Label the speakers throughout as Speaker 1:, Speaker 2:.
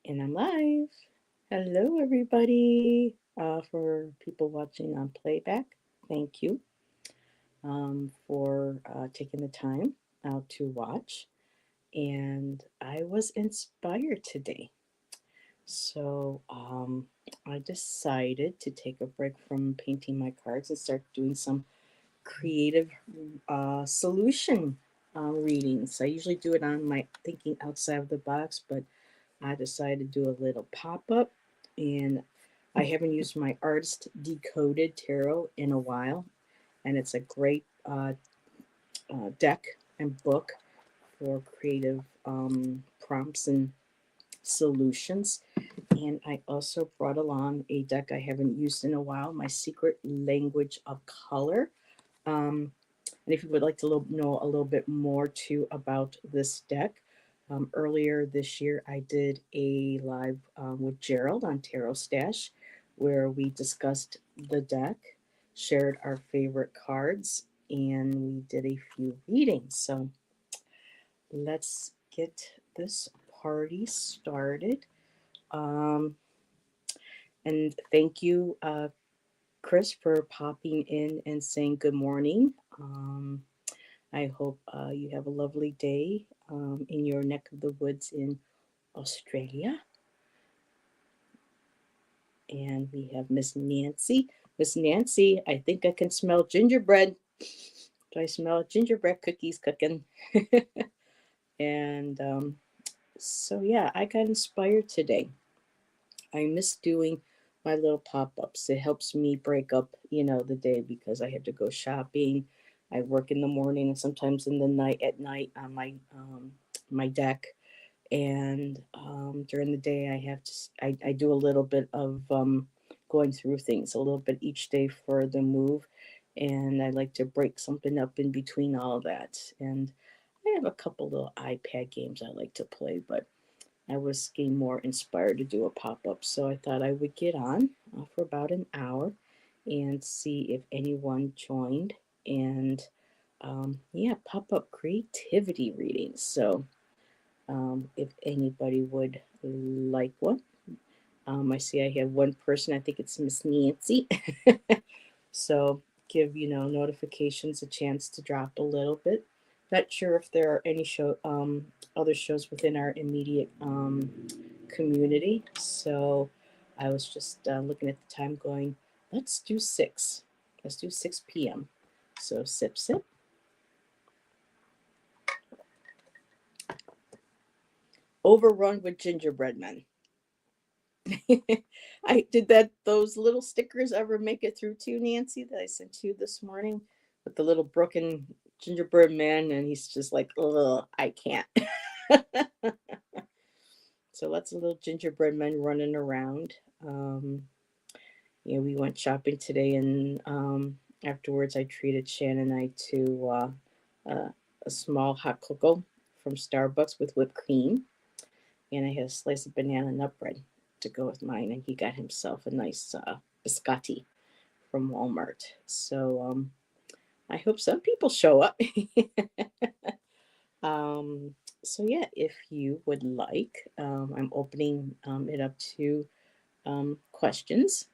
Speaker 1: And I'm live. Hello, everybody. For people watching on playback, thank you for taking the time out to watch. And I was inspired today. So I decided to take a break from painting my cards and start doing some creative solution readings. I usually do it on my thinking outside of the box, but I decided to do a little pop up, and I haven't used my Artist Decoded Tarot in a while, and it's a great deck and book for creative prompts and solutions. And I also brought along a deck I haven't used in a while, my Secret Language of Color. And if you would like to know a little bit more too about this deck, earlier this year I did a live with Gerald on Tarot Stash where we discussed the deck, shared our favorite cards, and we did a few readings. So let's get this party started. Um, and thank you, Chris, for popping in and saying good morning. I hope you have a lovely day in your neck of the woods in Australia. And we have Miss Nancy. Miss Nancy, I think I can smell gingerbread. Do I smell gingerbread cookies cooking? And yeah, I got inspired today. I miss doing my little pop-ups. It helps me break up, the day because I have to go shopping. I work in the morning and sometimes in the night at night on my deck. And during the day, I do a little bit of going through things a little bit each day for the move, and I like to break something up in between all of that. And I have a couple little iPad games I like to play, but I was getting more inspired to do a pop up, so I thought I would get on for about an hour and see if anyone joined. And yeah, pop up creativity readings. So if anybody would like one, I see I have one person. I think it's Miss Nancy. So give notifications a chance to drop a little bit. Not sure if there are any other shows within our immediate community. So I was just looking at the time, going, let's do 6. Let's do 6 p.m. So sip, sip. Overrun with gingerbread men. I did that. Those little stickers ever make it through to you, Nancy, that I sent you this morning with the little broken gingerbread man, and he's just like, ugh, I can't. So lots of little gingerbread men running around. We went shopping today, and afterwards, I treated Shannon and I to a small hot cocoa from Starbucks with whipped cream, and I had a slice of banana nut bread to go with mine, and he got himself a nice biscotti from Walmart. So I hope some people show up. um, so yeah, if you would like, I'm opening it up to questions,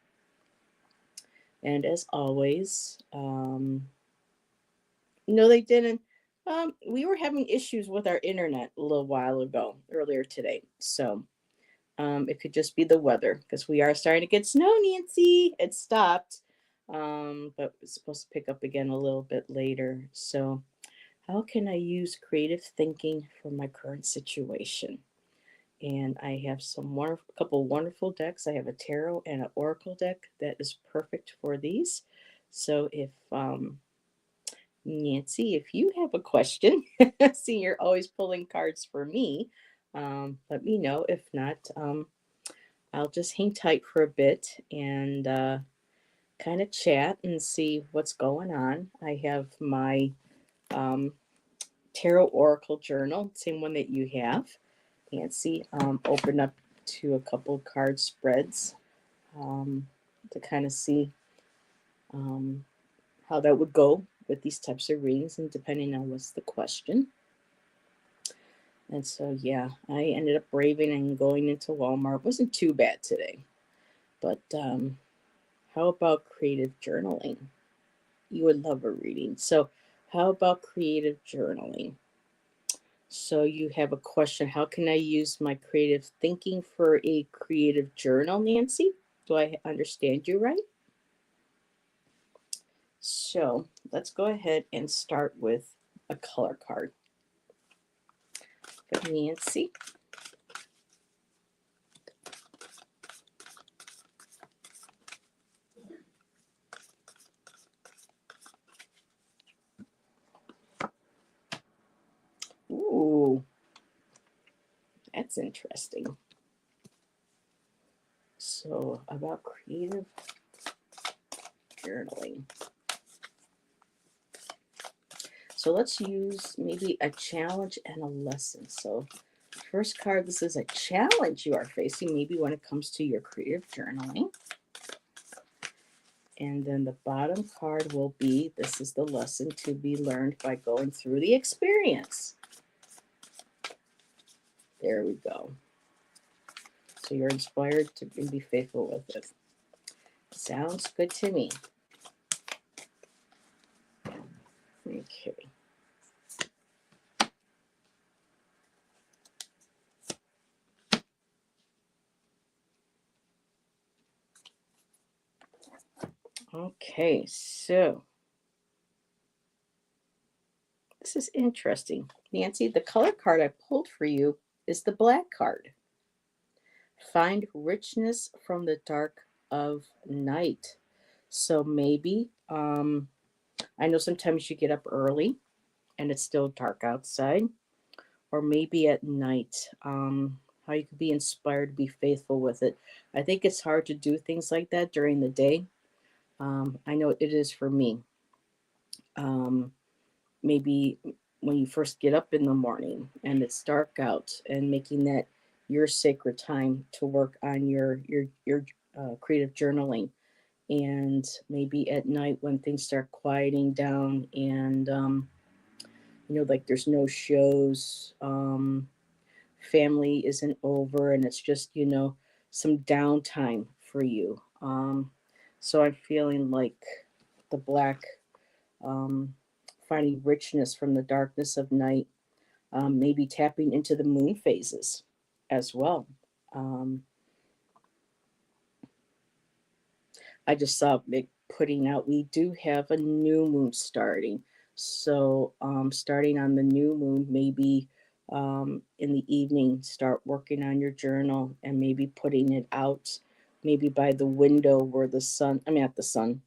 Speaker 1: and as always, no, they didn't. We were having issues with our internet a little while ago, earlier today. So it could just be the weather because we are starting to get snow, Nancy. It stopped, but it's supposed to pick up again a little bit later. So, how can I use creative thinking for my current situation? And I have a couple wonderful decks. I have a tarot and an oracle deck that is perfect for these. So, if Nancy, if you have a question, see, you're always pulling cards for me. Let me know. If not, I'll just hang tight for a bit and kind of chat and see what's going on. I have my um, Tarot Oracle Journal, same one that you have, Nancy. Open up to a couple of card spreads to kind of see um, how that would go with these types of readings, and depending on what's the question. And so, yeah, I ended up braving and going into Walmart. It wasn't too bad today. But how about creative journaling? You would love a reading. So, how about creative journaling? So, you have a question. How can I use my creative thinking for a creative journal, Nancy? Do I understand you right? So, let's go ahead and start with a color card for Nancy. Ooh, that's interesting. So, about creative journaling. So, let's use maybe a challenge and a lesson. So, first card, this is a challenge you are facing, maybe when it comes to your creative journaling. And then the bottom card will be, this is the lesson to be learned by going through the experience. There we go. So you're inspired to be faithful with it. Sounds good to me. Okay. Okay, so this is interesting. Nancy, the color card I pulled for you is the black card. Find richness from the dark of night. So maybe, I know sometimes you get up early and it's still dark outside, or maybe at night, how you could be inspired to be faithful with it. I think it's hard to do things like that during the day. I know it is for me. Um, Maybe when you first get up in the morning and it's dark out, and making that your sacred time to work on your creative journaling. And maybe at night when things start quieting down, and like there's no shows, family isn't over, and it's just some downtime for you. So I'm feeling like the black, um, finding richness from the darkness of night, maybe tapping into the moon phases as well. Um, I just saw Mick putting out, we do have a new moon starting. So, starting on the new moon, maybe in the evening, start working on your journal and maybe putting it out, maybe by the window where the sun, I mean, not the sun,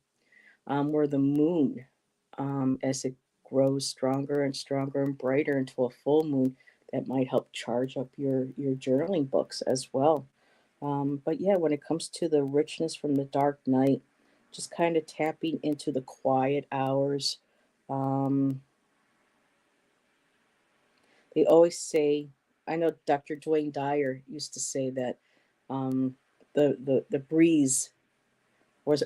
Speaker 1: where the moon, as it grows stronger and stronger and brighter into a full moon, that might help charge up your journaling books as well. But yeah, when it comes to the richness from the dark night, just kind of tapping into the quiet hours. Um, they always say, I know Dr. Dwayne Dyer used to say that, um, the breeze was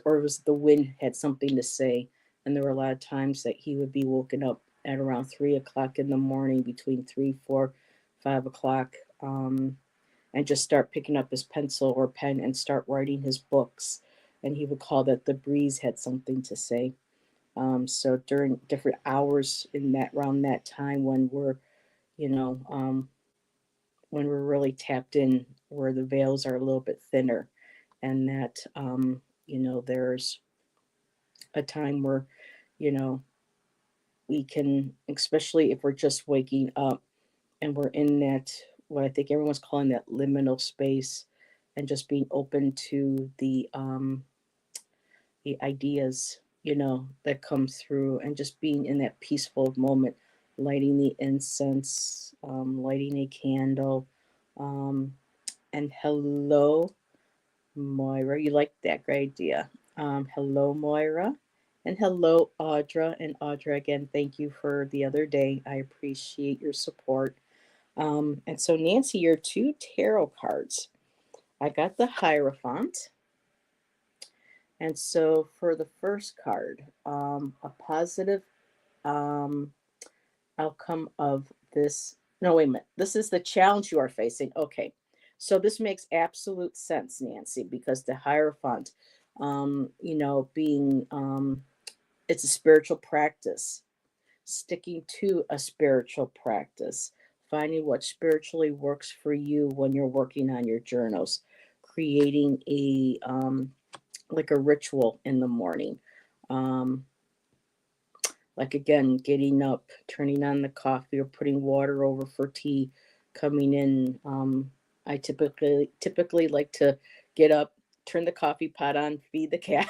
Speaker 1: the wind had something to say, and there were a lot of times that he would be woken up at around 3 o'clock in the morning, between 3, 4, 5 o'clock. And just start picking up his pencil or pen and start writing his books. And he would call that the breeze had something to say. So during different hours in that around that time, when you know, um, we're really tapped in, where the veils are a little bit thinner, and that, there's a time where, you know, we can, especially if we're just waking up and we're in that, what I think everyone's calling that liminal space, and just being open to the ideas, that come through, and just being in that peaceful moment, lighting the incense, lighting a candle. um, and hello, Moira, you like that? Great idea. Hello, Moira. And hello, Audra. And Audra, again, thank you for the other day. I appreciate your support. And so, Nancy, your two tarot cards. I got the Hierophant. And so, for the first card, a positive, um, outcome of this No, wait a minute. This is the challenge you are facing. Okay. So this makes absolute sense, Nancy, because the Hierophant, being, it's a spiritual practice, sticking to a spiritual practice, finding what spiritually works for you when you're working on your journals, creating like a ritual in the morning. Um, like again, getting up, turning on the coffee or putting water over for tea, coming in. I typically like to get up, turn the coffee pot on, feed the cat,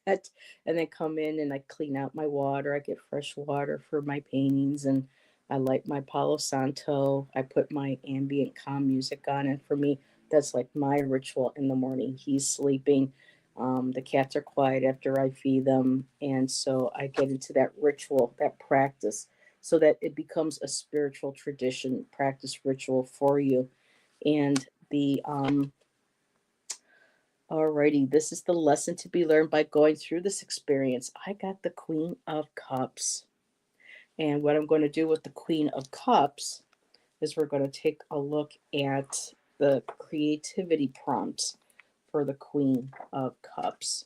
Speaker 1: and then come in and I clean out my water. I get fresh water for my paintings, and I light my Palo Santo. I put my ambient calm music on, and for me, that's like my ritual in the morning. He's sleeping. The cats are quiet after I feed them. And so I get into that ritual, that practice, so that it becomes a spiritual tradition, practice ritual for you. And alrighty, this is the lesson to be learned by going through this experience. I got the Queen of Cups. And what I'm going to do with the Queen of Cups is we're going to take a look at the creativity prompts for the Queen of Cups.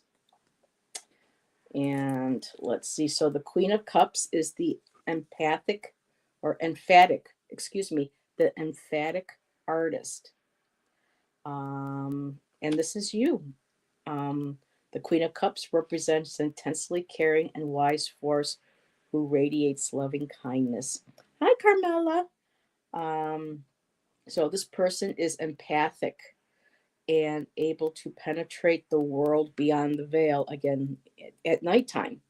Speaker 1: And let's see. So the Queen of Cups is the empathic or emphatic, excuse me, the emphatic artist. And this is you. The Queen of Cups represents an intensely caring and wise force who radiates loving kindness. Hi, Carmela. Um, so this person is empathic and able to penetrate the world beyond the veil again at nighttime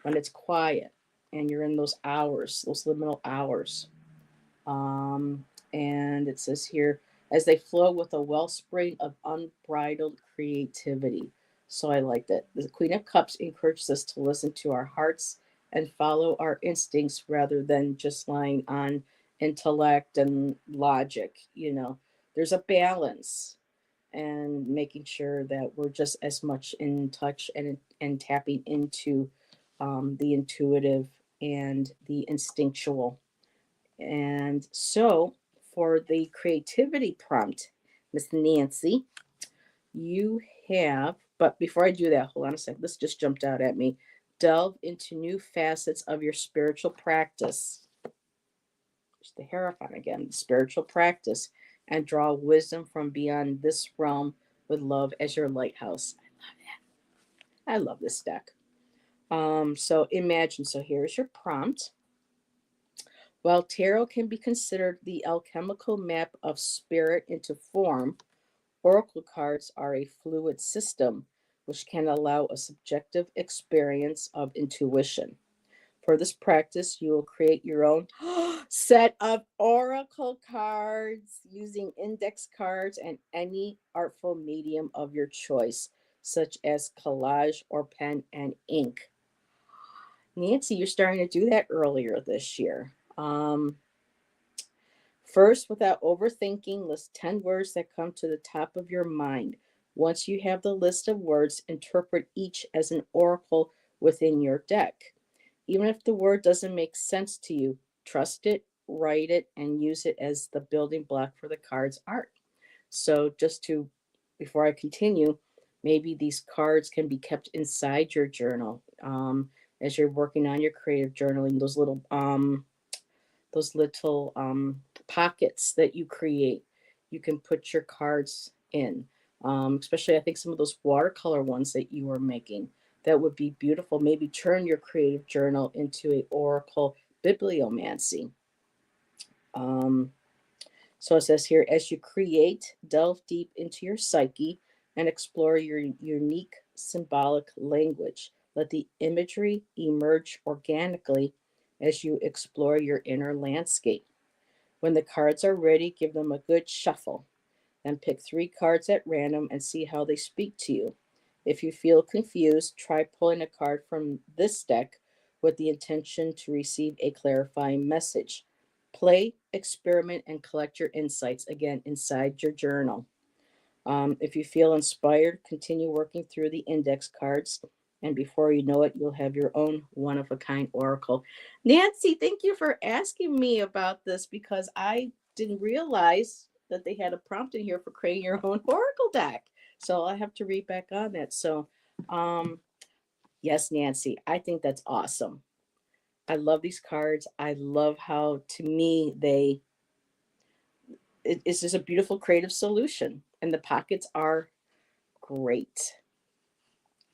Speaker 1: when it's quiet and you're in those hours, those liminal hours. And it says here, as they flow with a wellspring of unbridled creativity. So I like that. The Queen of Cups encourages us to listen to our hearts and follow our instincts rather than just relying on intellect and logic. There's a balance and making sure that we're just as much in touch and tapping into the intuitive and the instinctual. And so for the creativity prompt, Miss Nancy, you have, but before I do that, hold on a second. This just jumped out at me. Delve into new facets of your spiritual practice. There's the Hierophant again, spiritual practice, and draw wisdom from beyond this realm with love as your lighthouse. I love this deck. So imagine, so here's your prompt. While tarot can be considered the alchemical map of spirit into form, oracle cards are a fluid system which can allow a subjective experience of intuition. For this practice, you will create your own set of oracle cards using index cards and any artful medium of your choice, such as collage or pen and ink. Nancy, you're starting to do that earlier this year. First, without overthinking, list 10 words that come to the top of your mind. Once you have the list of words, interpret each as an oracle within your deck. Even if the word doesn't make sense to you, trust it, write it, and use it as the building block for the card's art. So, before I continue, maybe these cards can be kept inside your journal as you're working on your creative journaling. Those little pockets that you create, you can put your cards in. Especially, I think some of those watercolor ones that you were making, that would be beautiful. Maybe turn your creative journal into a oracle bibliomancy. So it says here, as you create, delve deep into your psyche and explore your unique symbolic language. Let the imagery emerge organically as you explore your inner landscape. When the cards are ready, give them a good shuffle. Then pick 3 cards at random and see how they speak to you. If you feel confused, try pulling a card from this deck with the intention to receive a clarifying message. Play, experiment, and collect your insights again inside your journal. If you feel inspired, continue working through the index cards. And before you know it, you'll have your own one-of-a-kind oracle. Nancy, thank you for asking me about this because I didn't realize that they had a prompt in here for creating your own oracle deck. So I'll have to read back on that. So, yes, Nancy, I think that's awesome. I love these cards. I love how, to me, it's just a beautiful creative solution. And the pockets are great.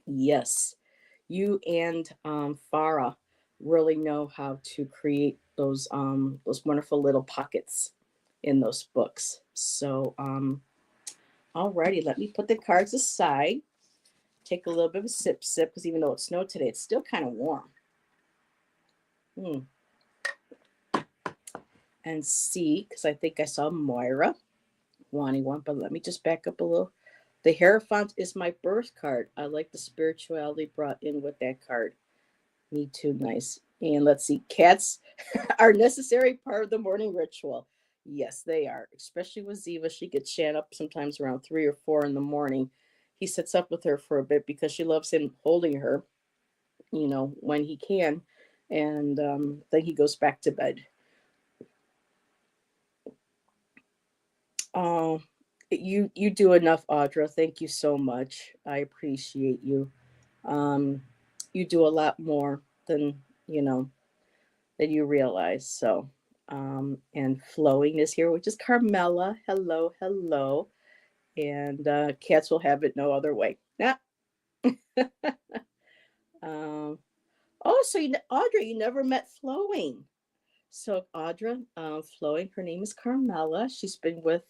Speaker 1: Yes, you and Farah really know how to create those wonderful little pockets in those books. So, alrighty, let me put the cards aside. Take a little bit of a sip, because even though it snowed today, it's still kind of warm. And see, because I think I saw Moira wanting one, but let me just back up a little. The Hierophant is my birth card. I like the spirituality brought in with that card. Me too, nice. And let's see, cats are a necessary part of the morning ritual. Yes, they are, especially with Ziva. She gets shat up sometimes around 3 or 4 in the morning. He sits up with her for a bit because she loves him holding her, when he can. And then he goes back to bed. Oh, you do enough, Audra. Thank you so much. I appreciate you. Um, you do a lot more than you know than you realize. So, and flowing is here, which is Carmela. Hello, hello. And cats will have it no other way. Yeah. um, oh, so Audra, you never met Flowing. So Audra, Flowing, her name is Carmela. She's been with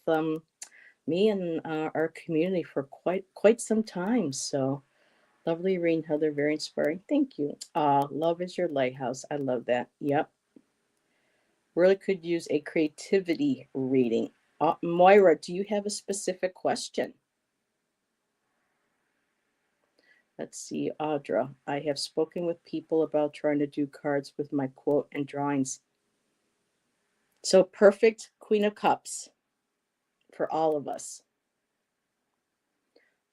Speaker 1: me and our community for quite some time. So lovely reading, Heather. Very inspiring. Thank you. Love is your lighthouse. I love that. Yep. Really could use a creativity reading. Moira, do you have a specific question? Let's see, Audra. I have spoken with people about trying to do cards with my quote and drawings. So perfect Queen of Cups for all of us.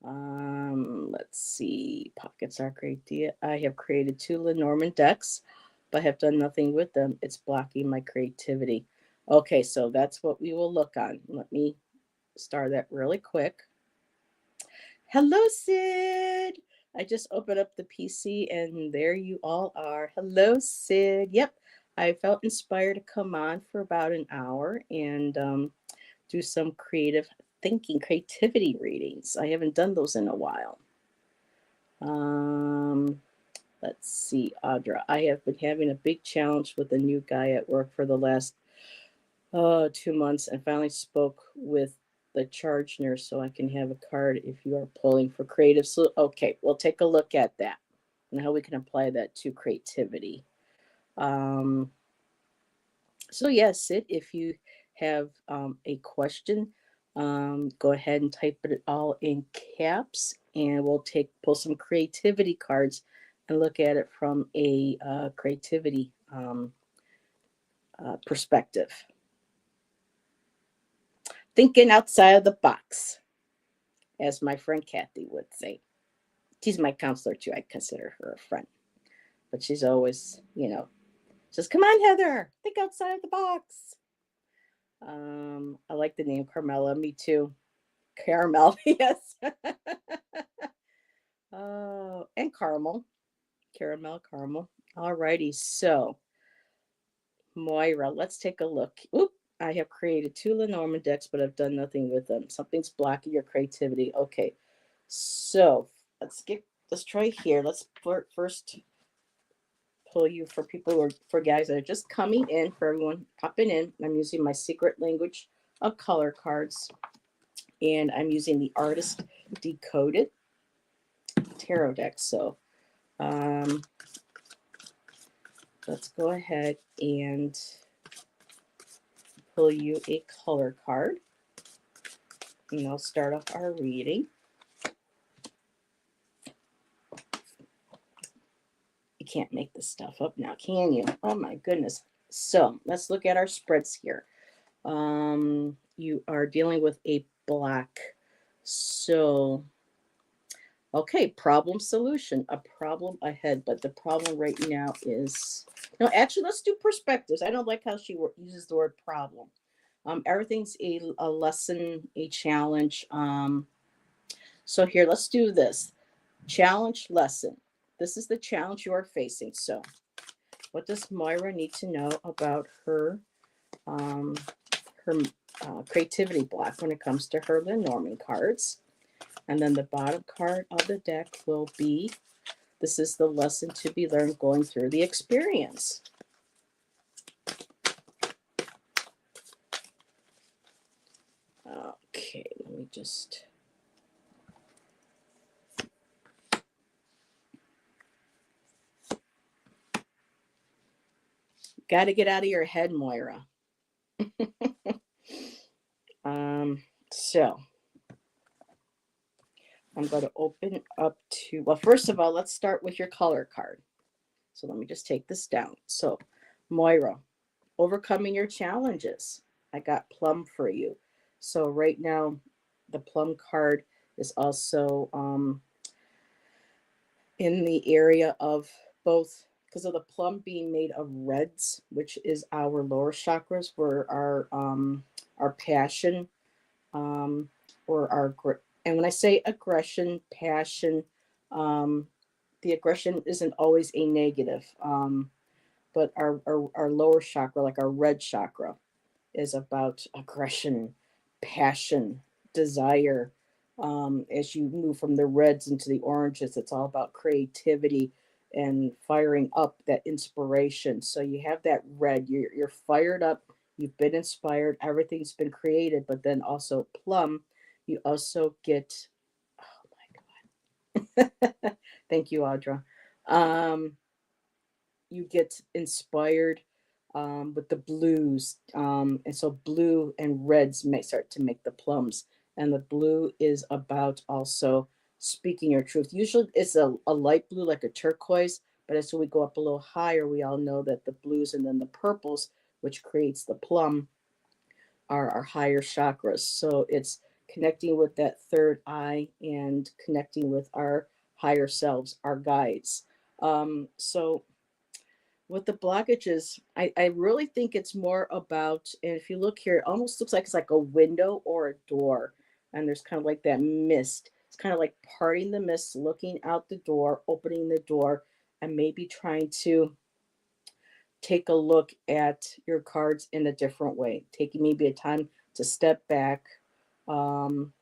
Speaker 1: Let's see. Pockets are great. I have created 2 Lenormand decks, but have done nothing with them. It's blocking my creativity. Okay, so that's what we will look on. Let me start that really quick. Hello, Sid. I just opened up the PC and there you all are. Hello, Sid. Yep, I felt inspired to come on for about an hour and do some creativity readings. I haven't done those in a while. Let's see, Audra. I have been having a big challenge with a new guy at work for the last 2 months and finally spoke with the charge nurse so I can have a card if you are pulling for creative. So, okay, we'll take a look at that and how we can apply that to creativity. So yes, Sid, if you have a question, go ahead and type it all in caps, and we'll pull some creativity cards and look at it from a creativity perspective. Thinking outside of the box, as my friend Kathy would say. She's my counselor too. I consider her a friend, but she's always, says, "Come on, Heather, think outside of the box." I like the name Carmela. Me too. Caramel, yes. Oh, and caramel. Caramel. Alrighty, so Moira, let's take a look. Oop, I have created 2 Lenormand decks, but I've done nothing with them. Something's blocking your creativity. Okay, so let's try here. Let's first pull you for people for guys that are just coming in, for everyone popping in. I'm using my secret language of color cards, and I'm using the Artist Decoded Tarot deck. So let's go ahead and pull you a color card, and I'll start off our reading. You can't make this stuff up now, can you? Oh my goodness. So let's look at our spreads here. You are dealing with a block. So Okay, problem solution, a problem ahead, but the problem right now is no. Actually, let's do perspectives. I don't like how she uses the word problem. Everything's a lesson, a challenge. So here, let's do this challenge lesson. This is the challenge you are facing. So, what does Moira need to know about um, her creativity block when it comes to her Lenormand cards? And then the bottom card of the deck will be this is the lesson to be learned going through the experience. Okay, let me just. Got to get out of your head, Moira. So I'm going to open up to, well, first of all, let's start with your color card. So let me just take this down. So, Moira, overcoming your challenges. I got plum for you. So right now, the plum card is also in the area of both because of the plum being made of reds, which is our lower chakras, where our passion, um, or our and when I say aggression, passion, um, the aggression isn't always a negative. But our lower chakra, like our red chakra, is about aggression, passion, desire. As you move from the reds into the oranges, it's all about creativity and firing up that inspiration. So you have that red, you're fired up, you've been inspired, everything's been created, but then also plum, you also get, oh my God. Thank you, Audra. Um, you get inspired with the blues. And so blue and reds may start to make the plums. And the blue is about also speaking your truth. Usually it's a light blue, like a turquoise, but as we go up a little higher, we all know that the blues and then the purples, which creates the plum, are our higher chakras. So it's connecting with that third eye and connecting with our higher selves, our guides. So with the blockages, I really think it's more about, and if you look here, it almost looks like it's like a window or a door. And there's kind of like that mist. It's kind of like parting the mist, looking out the door, opening the door, and maybe trying to take a look at your cards in a different way. Taking maybe a time to step back, um,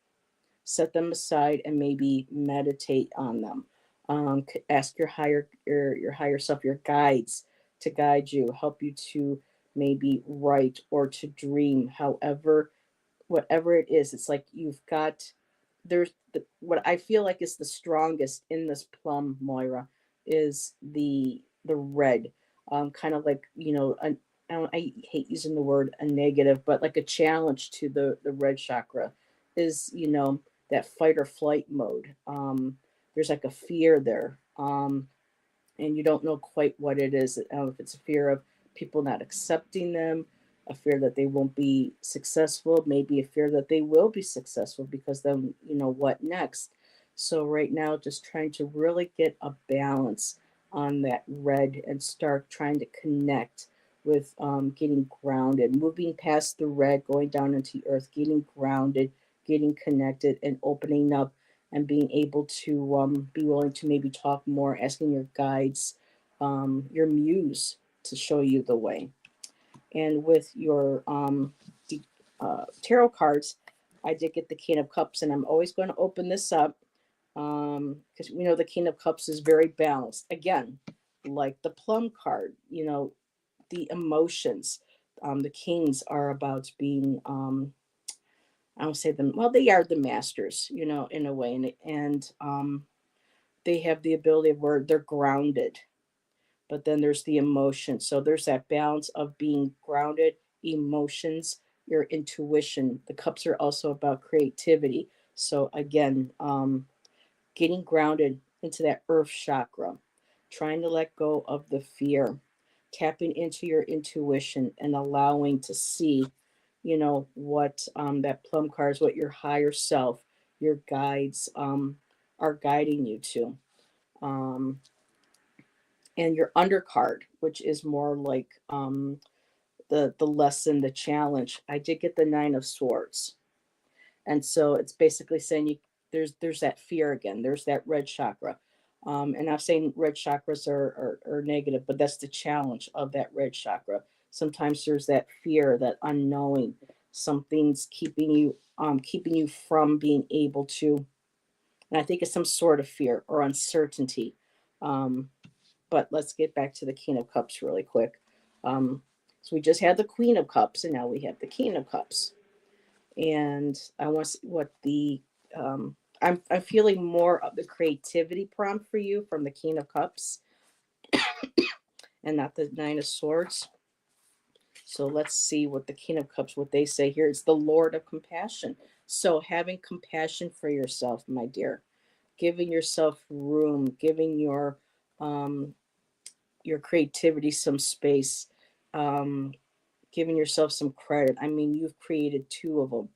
Speaker 1: set them aside, and maybe meditate on them. Ask your higher self, your guides, to guide you, help you to maybe write or to dream. However, whatever it is, it's like you've got what I feel like is the strongest in this plum, Moira, is the red. Kind of like, I hate using the word a negative, but like a challenge to the red chakra is, that fight or flight mode. There's like a fear there. And you don't know quite what it is. If it's a fear of people not accepting them, a fear that they won't be successful, maybe a fear that they will be successful, because then, what next? So, right now, just trying to really get a balance on that red and start trying to connect with getting grounded, moving past the red, going down into the earth, getting grounded, getting connected, and opening up and being able to be willing to maybe talk more, asking your guides, your muse, to show you the way. And with your tarot cards, I did get the King of Cups, and I'm always going to open this up because we know the King of Cups is very balanced. Again, like the plum card, the emotions. The kings are about being I don't say them. Well, they are the masters, in a way, and they have the ability of where they're grounded, but then there's the emotion. So there's that balance of being grounded, emotions, your intuition. The cups are also about creativity. So again, getting grounded into that earth chakra, trying to let go of the fear, tapping into your intuition and allowing to see, what that plum card is, what your higher self, your guides, are guiding you to. Um, and your undercard, which is more like the lesson, the challenge. I did get the Nine of Swords, and so it's basically saying you there's that fear again. There's that red chakra, and I'm saying red chakras are negative, but that's the challenge of that red chakra. Sometimes there's that fear, that unknowing. Something's keeping you from being able to. And I think it's some sort of fear or uncertainty. Um, but let's get back to the King of Cups really quick. So we just had the Queen of Cups, and now we have the King of Cups. And I want to see what the I'm feeling more of the creativity prompt for you from the King of Cups and not the Nine of Swords. So let's see what the King of Cups, what they say here. It's the Lord of Compassion. So having compassion for yourself, my dear, giving yourself room, giving your creativity some space, um, giving yourself some credit. I mean, you've created two of them.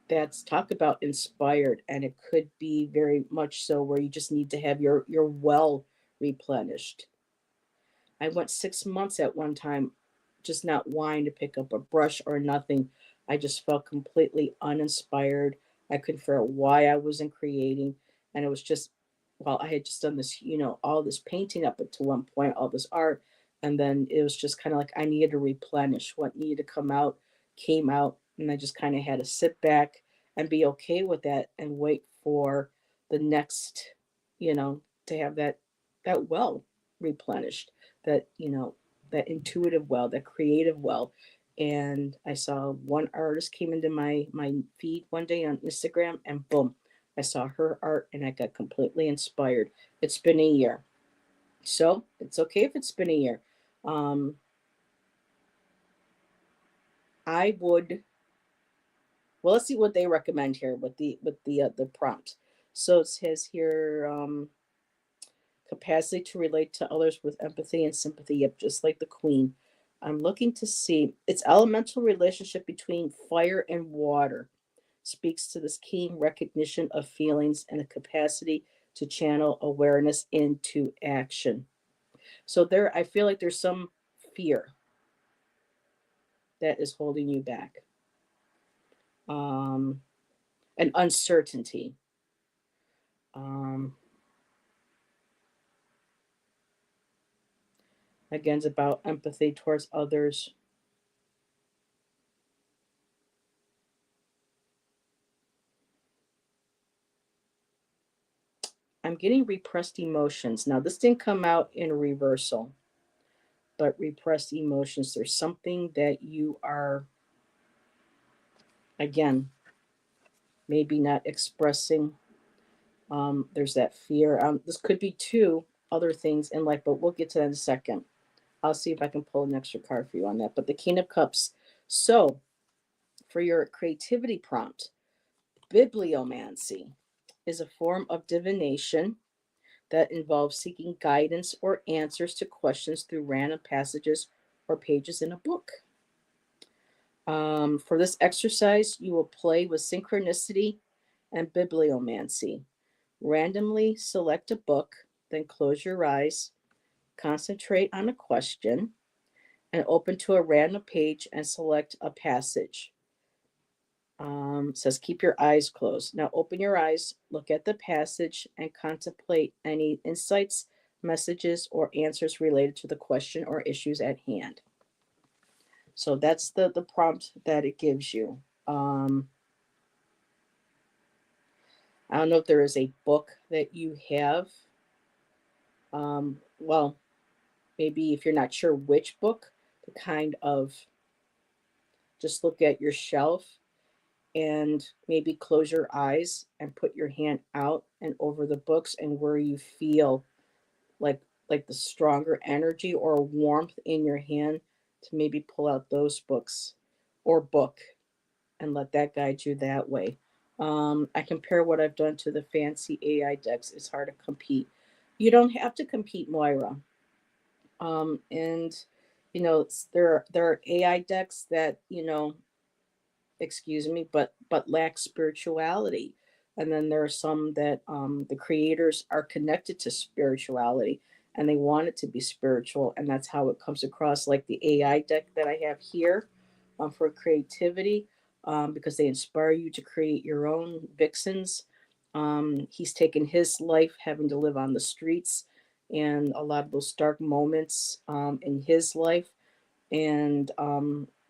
Speaker 1: That's talk about inspired, and it could be very much so where you just need to have your well replenished. I went 6 months at one time just not wanting to pick up a brush or nothing. I just felt completely uninspired. I couldn't figure out why I wasn't creating. And it was just, well, I had just done this, all this painting up until one point, all this art. And then it was just kind of like I needed to replenish what needed to come out, came out. And I just kind of had to sit back and be okay with that and wait for the next, to have that well replenished, that that intuitive well, that creative well. And I saw one artist came into my feed one day on Instagram, and boom, I saw her art and I got completely inspired. It's been a year, so it's okay if it's been a year. um I would, well, let's see what they recommend here with the prompt. So it says here, capacity to relate to others with empathy and sympathy. Yep, just like the Queen. I'm looking to see its elemental relationship between fire and water speaks to this keen recognition of feelings and a capacity to channel awareness into action. So there, I feel like there's some fear that is holding you back, um, and uncertainty. Um, Again, it's about empathy towards others. I'm getting repressed emotions. Now, this didn't come out in reversal, but repressed emotions. There's something that you are, again, maybe not expressing. There's that fear. This could be two other things in life, but we'll get to that in a second. I'll see if I can pull an extra card for you on that. But the King of Cups. So, for your creativity prompt, bibliomancy is a form of divination that involves seeking guidance or answers to questions through random passages or pages in a book. For this exercise, you will play with synchronicity and bibliomancy. Randomly select a book, then close your eyes, concentrate on a question, and open to a random page and select a passage. Says keep your eyes closed. Now open your eyes, look at the passage, and contemplate any insights, messages, or answers related to the question or issues at hand. So that's the prompt that it gives you. I don't know if there is a book that you have. Well, maybe if you're not sure which book, to kind of just look at your shelf and maybe close your eyes and put your hand out and over the books, and where you feel like the stronger energy or warmth in your hand, to maybe pull out those books or book and let that guide you that way. I compare what I've done to the fancy AI decks. It's hard to compete. You don't have to compete, Moira. And there are AI decks that excuse me, but lack spirituality. And then there are some that the creators are connected to spirituality and they want it to be spiritual. And that's how it comes across, like the AI deck that I have here for creativity, because they inspire you to create your own vixens. He's taken his life having to live on the streets and a lot of those dark moments in his life, and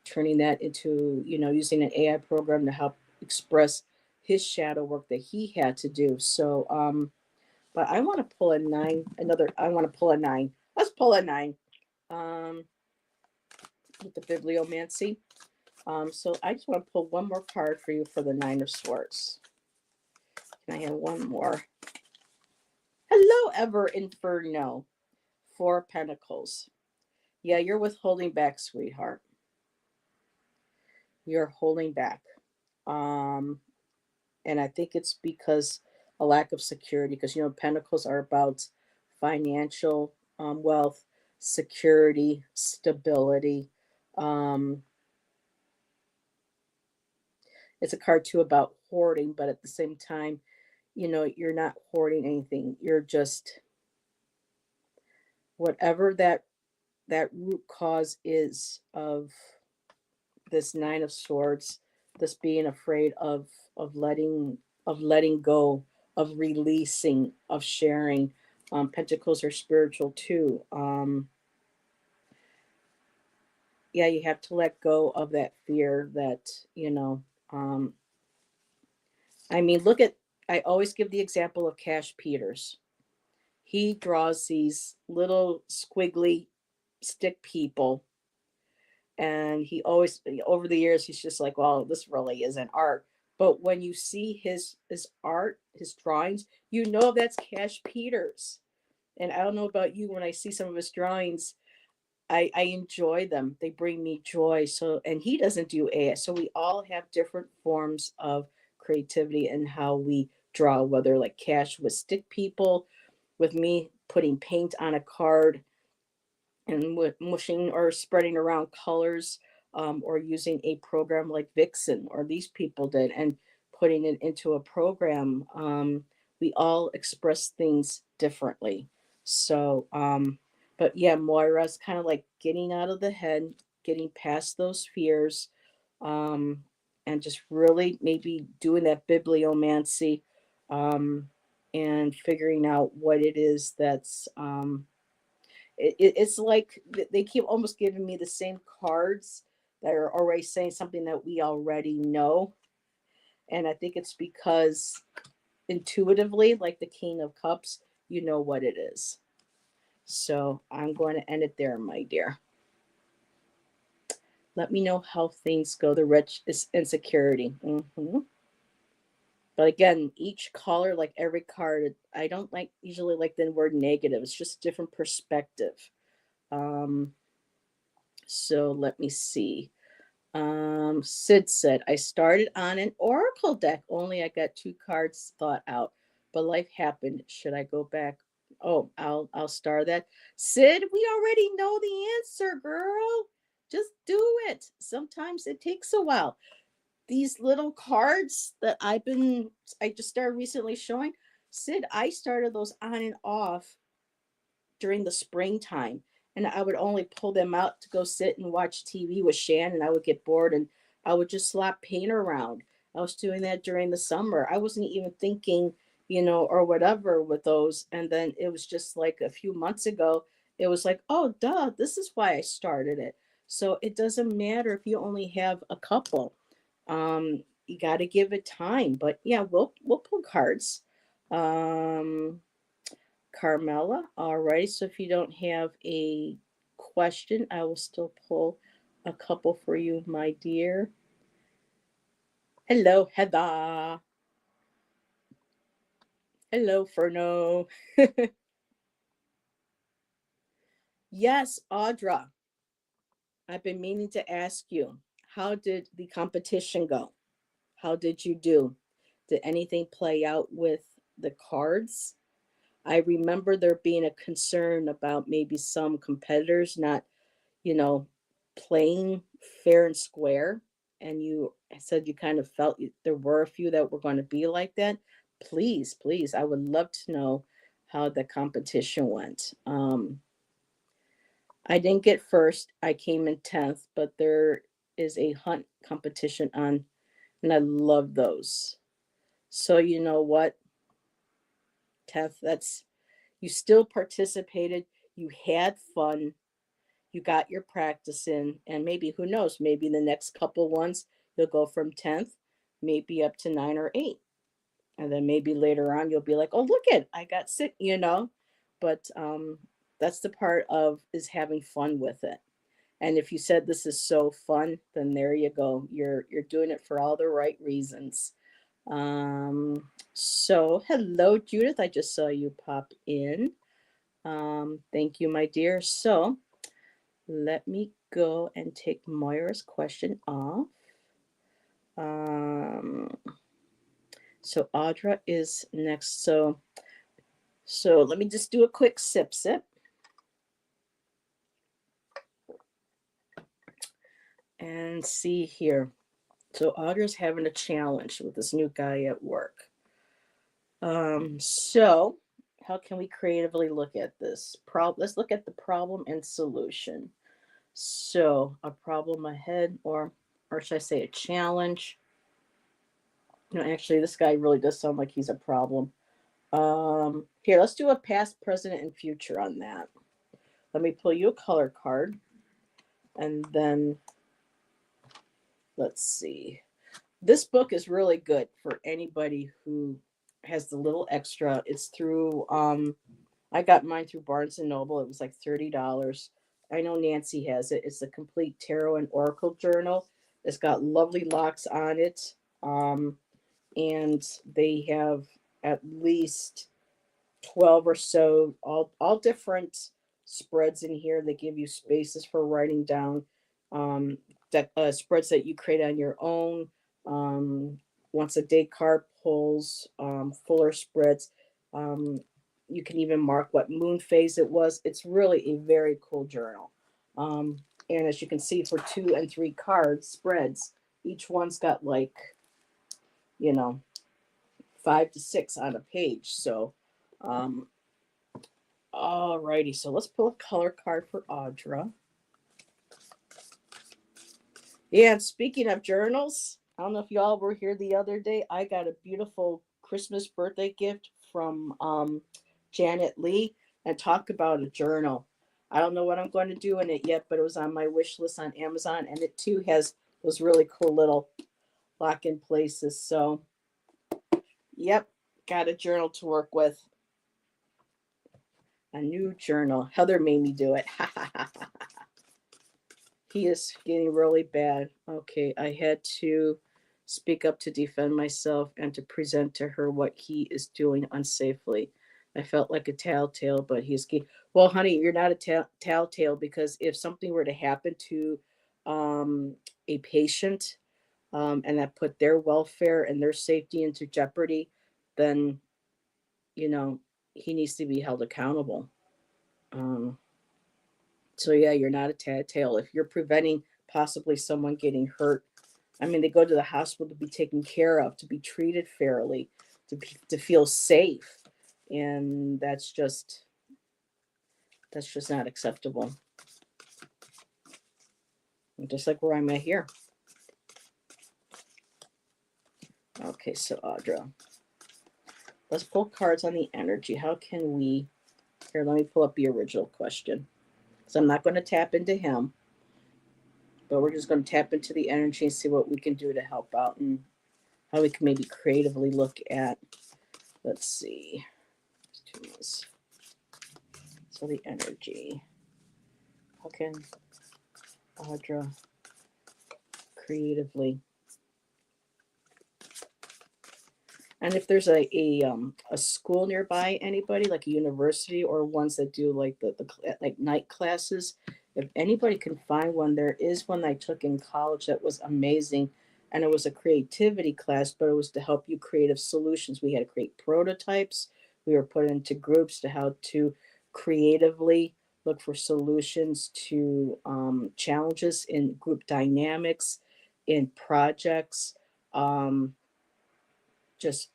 Speaker 1: turning that into, using an AI program to help express his shadow work that he had to do. So, but I want to pull a nine, I want to pull a nine. Let's pull a nine um, with the bibliomancy. So I just want to pull one more card for you for the Nine of Swords. Can I have one more? Hello, Ever Inferno. Four of Pentacles. Yeah, you're withholding back, sweetheart. You're holding back. Um, and I think it's because a lack of security, because pentacles are about financial wealth, security, stability. um it's a card too about hoarding, but at the same time, you're not hoarding anything. You're just, whatever that root cause is of this Nine of Swords, this being afraid of letting letting go, of releasing, of sharing. Pentacles are spiritual too. Yeah, you have to let go of that fear that, um, I mean, look at, I always give the example of Cash Peters. He draws these little squiggly stick people, and he always, over the years, he's just like, well, this really isn't art. But when you see his art, his drawings, that's Cash Peters. And I don't know about you, when I see some of his drawings, I enjoy them. They bring me joy. So, and he doesn't do AI. So we all have different forms of creativity and how we draw, whether like Cash with stick people, with me putting paint on a card and with mushing or spreading around colors, or using a program like Vixen or these people did, and putting it into a program. We all express things differently. So, but yeah, Moira's kind of like getting out of the head, getting past those fears, um, and just really maybe doing that bibliomancy, um, and figuring out what it is that's it's like they keep almost giving me the same cards that are already saying something that we already know. And I think it's because intuitively, like the King of Cups, you know what it is. So I'm going to end it there, my dear. Let me know how things go. The rich is insecurity. But again, each color, like every card, I don't like usually like the word negative. It's just a different perspective. Um, so let me see. Sid said, I started on an oracle deck, only I got two cards thought out, but life happened. Should I go back? Oh, I'll star that. Sid, we already know the answer, girl. Just do it. Sometimes it takes a while. These little cards that I just started recently showing. Sid, I started those on and off during the springtime, and I would only pull them out to go sit and watch TV with Shan, and I would get bored and I would just slap paint around. I was doing that during the summer. I wasn't even thinking, or whatever with those. And then it was just like a few months ago, it was like, oh, duh, this is why I started it. So it doesn't matter if you only have a couple. You got to give it time. But yeah, we'll pull cards. Um, Carmela. All right. So if you don't have a question, I will still pull a couple for you, my dear. Hello, Heather. Hello, Ferno. Yes, Audra. I've been meaning to ask you, how did the competition go? How did you do? Did anything play out with the cards? I remember there being a concern about maybe some competitors not, you know, playing fair and square. and you said you kind of felt there were a few that were going to be like that, please, please, I would love to know how the competition went. I didn't get first. I came in 10th, but there is a hunt competition on, and I love those. So you know what, 10th, that's, you still participated, you had fun, you got your practice in, and maybe, who knows, maybe the next couple ones you'll go from 10th maybe up to 9 or 8. And then maybe later on you'll be like, oh, look at, I got sick, you know. But that's the part of, is having fun with it. And if you said this is so fun, then there you go, you're doing it for all the right reasons. So hello, Judith, I just saw you pop in. Thank you, my dear. So let me go and take Moira's question off. So Audra is next. So let me just do a quick sip. And see here. So Audra's having a challenge with this new guy at work. So how can we creatively look at this? Let's look at the problem and solution. So a problem ahead, or should I say a challenge? No, actually, this guy really does sound like he's a problem. Here, let's do a past, present, and future on that. Let me pull you a color card, and then let's see. This book is really good for anybody who has the little extra. It's through I got mine through Barnes and Noble. It was like $30. I know Nancy has it. It's the complete tarot and oracle journal. It's got lovely locks on it. And they have at least 12 or so, all different spreads in here. They give you spaces for writing down, that spreads that you create on your own. um, Once a day card pulls, fuller spreads. um, you can even mark what moon phase it was. It's really a very cool journal. um, and as you can see, for 2 and 3 cards spreads, each one's got like, you know, 5 to 6 on a page. So um, alrighty, so let's pull a color card for Audra. Yeah, and speaking of journals, I don't know if y'all were here the other day. I got a beautiful Christmas birthday gift from Janet Lee, and talk about a journal. I don't know what I'm going to do in it yet, but it was on my wish list on Amazon, and it too has those really cool little lock in places. So, yep, got a journal to work with. A new journal. Heather made me do it. He is getting really bad. Okay, I had to speak up to defend myself and to present to her what he is doing unsafely. I felt like a telltale, but he's well, honey, you're not a telltale, because if something were to happen to a patient, and that put their welfare and their safety into jeopardy, then you know he needs to be held accountable. Um, So yeah, you're not a telltale. If you're preventing possibly someone getting hurt, I mean, they go to the hospital to be taken care of, to be treated fairly, to feel safe, and that's just not acceptable. And just like where I'm at here. Okay, so Audra, let's pull cards on the energy. How can we? Here, let me pull up the original question. So I'm not going to tap into him, but we're just going to tap into the energy and see what we can do to help out, and how we can maybe creatively look at, let's see, so the energy. How can Audra creatively? And if there's a school nearby, anybody like a university, or ones that do like the like night classes, if anybody can find one, there is one I took in college that was amazing, and it was a creativity class, but it was to help you creative solutions. We had to create prototypes. We were put into groups to how to creatively look for solutions to challenges in group dynamics. in projects, just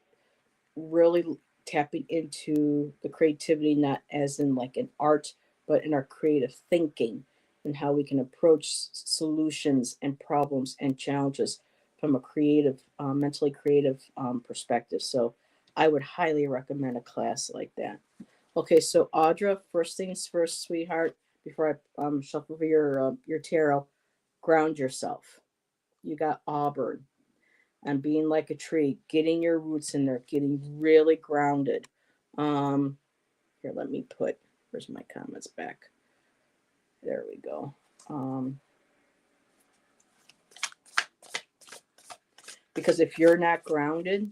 Speaker 1: really tapping into the creativity, not as in like an art, but in our creative thinking and how we can approach solutions and problems and challenges from a creative, mentally creative perspective. So I would highly recommend a class like that. Okay, so Audra, first things first, sweetheart, before I shuffle over your tarot, ground yourself. You got Auburn and being like a tree, getting your roots in there, getting really grounded. Um, Here, let me put, where's my comments back? There we go. Because if you're not grounded,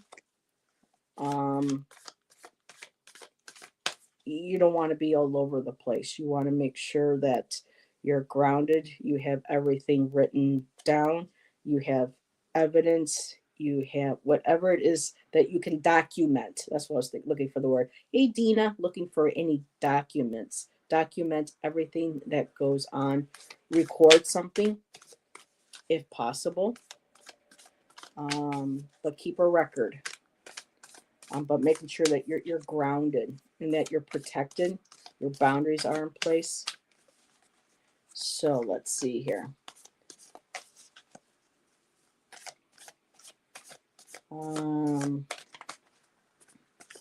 Speaker 1: you don't want to be all over the place. You want to make sure that you're grounded. You have everything written down. You have evidence. You have whatever it is that you can document. That's what I was looking for the word. Hey, Dina, looking for any documents. Document everything that goes on. Record something if possible. But keep a record. But making sure that you're grounded and that you're protected. Your boundaries are in place. So let's see here.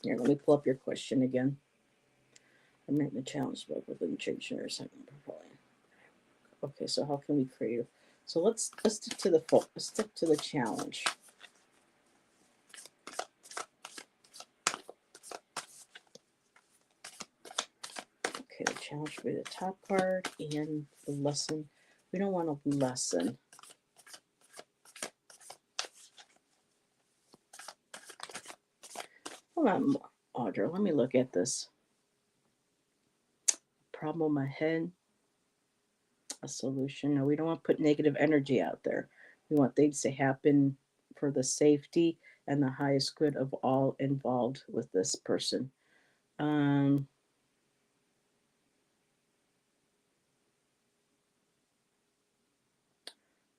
Speaker 1: Here, let me pull up your question again. I'm making the challenge book with the change in a second. Okay, so how can we create? So let's stick to the let's stick to the challenge. Okay, the challenge will be the top card and the lesson. We don't want a lesson. Hold on, Audra. Let me look at this. Problem ahead. A solution. No, we don't want to put negative energy out there. We want things to happen for the safety and the highest good of all involved with this person.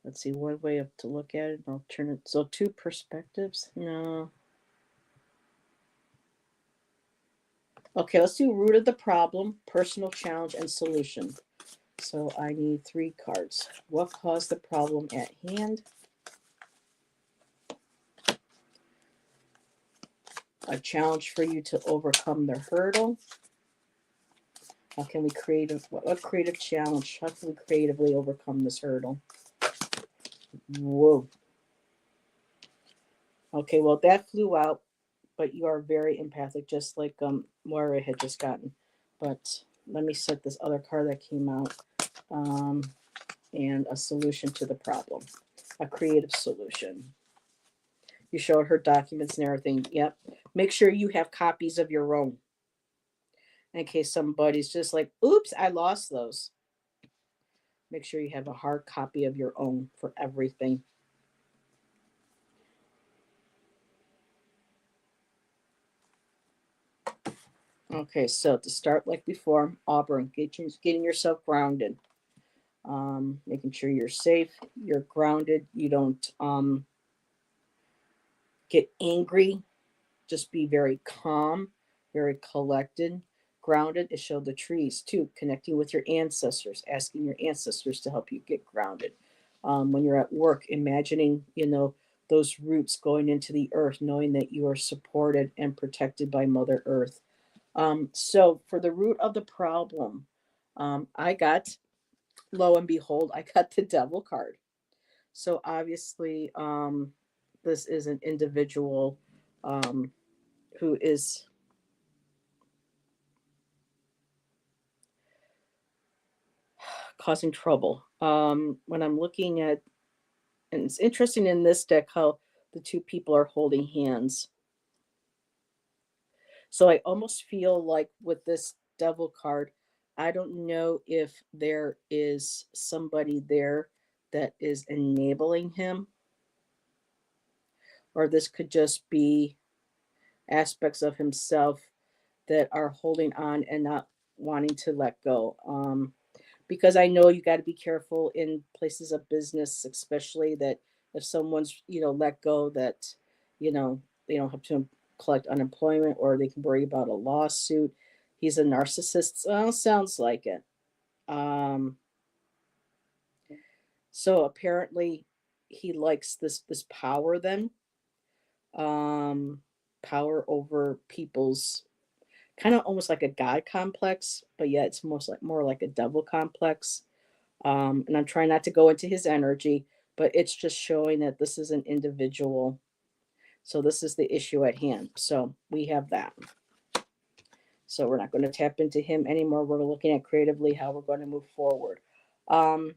Speaker 1: Let's see, one way up to look at it, alternate. So two perspectives? No. Okay, let's do root of the problem, personal challenge, and solution. So I need 3 cards. What caused the problem at hand? A challenge for you to overcome the hurdle. How can we what creative challenge? How can we creatively overcome this hurdle? Whoa. Okay, well, that flew out, but you are very empathic, just like Moira had just gotten. But let me set this other card that came out. And a solution to the problem. A creative solution. You showed her documents and everything. Yep. Make sure you have copies of your own. In case somebody's just like, oops, I lost those. Make sure you have a hard copy of your own for everything. Okay, so to start like before, Auburn, getting yourself grounded. Making sure you're safe, you're grounded, you don't get angry. Just be very calm, very collected, grounded. It showed the trees too, connecting with your ancestors, asking your ancestors to help you get grounded. When you're at work, imagining, those roots going into the earth, knowing that you are supported and protected by Mother Earth. So for the root of the problem, I got, lo and behold, I got the devil card. So obviously, this is an individual who is causing trouble. When I'm looking at, and it's interesting in this deck how the two people are holding hands. So I almost feel like with this devil card, I don't know if there is somebody there that is enabling him, or this could just be aspects of himself that are holding on and not wanting to let go. Because I know you got to be careful in places of business, especially that If someone's, let go, that, they don't have to collect unemployment, or they can worry about a lawsuit. He's a narcissist. Well, sounds like it. Um, so apparently he likes this power then, um, power over people's, kind of almost like a god complex, but yeah, it's most like more like a devil complex. And I'm trying not to go into his energy, but it's just showing that this is an individual. So this is the issue at hand. So we have that. So we're not going to tap into him anymore. We're looking at creatively how we're going to move forward. Um,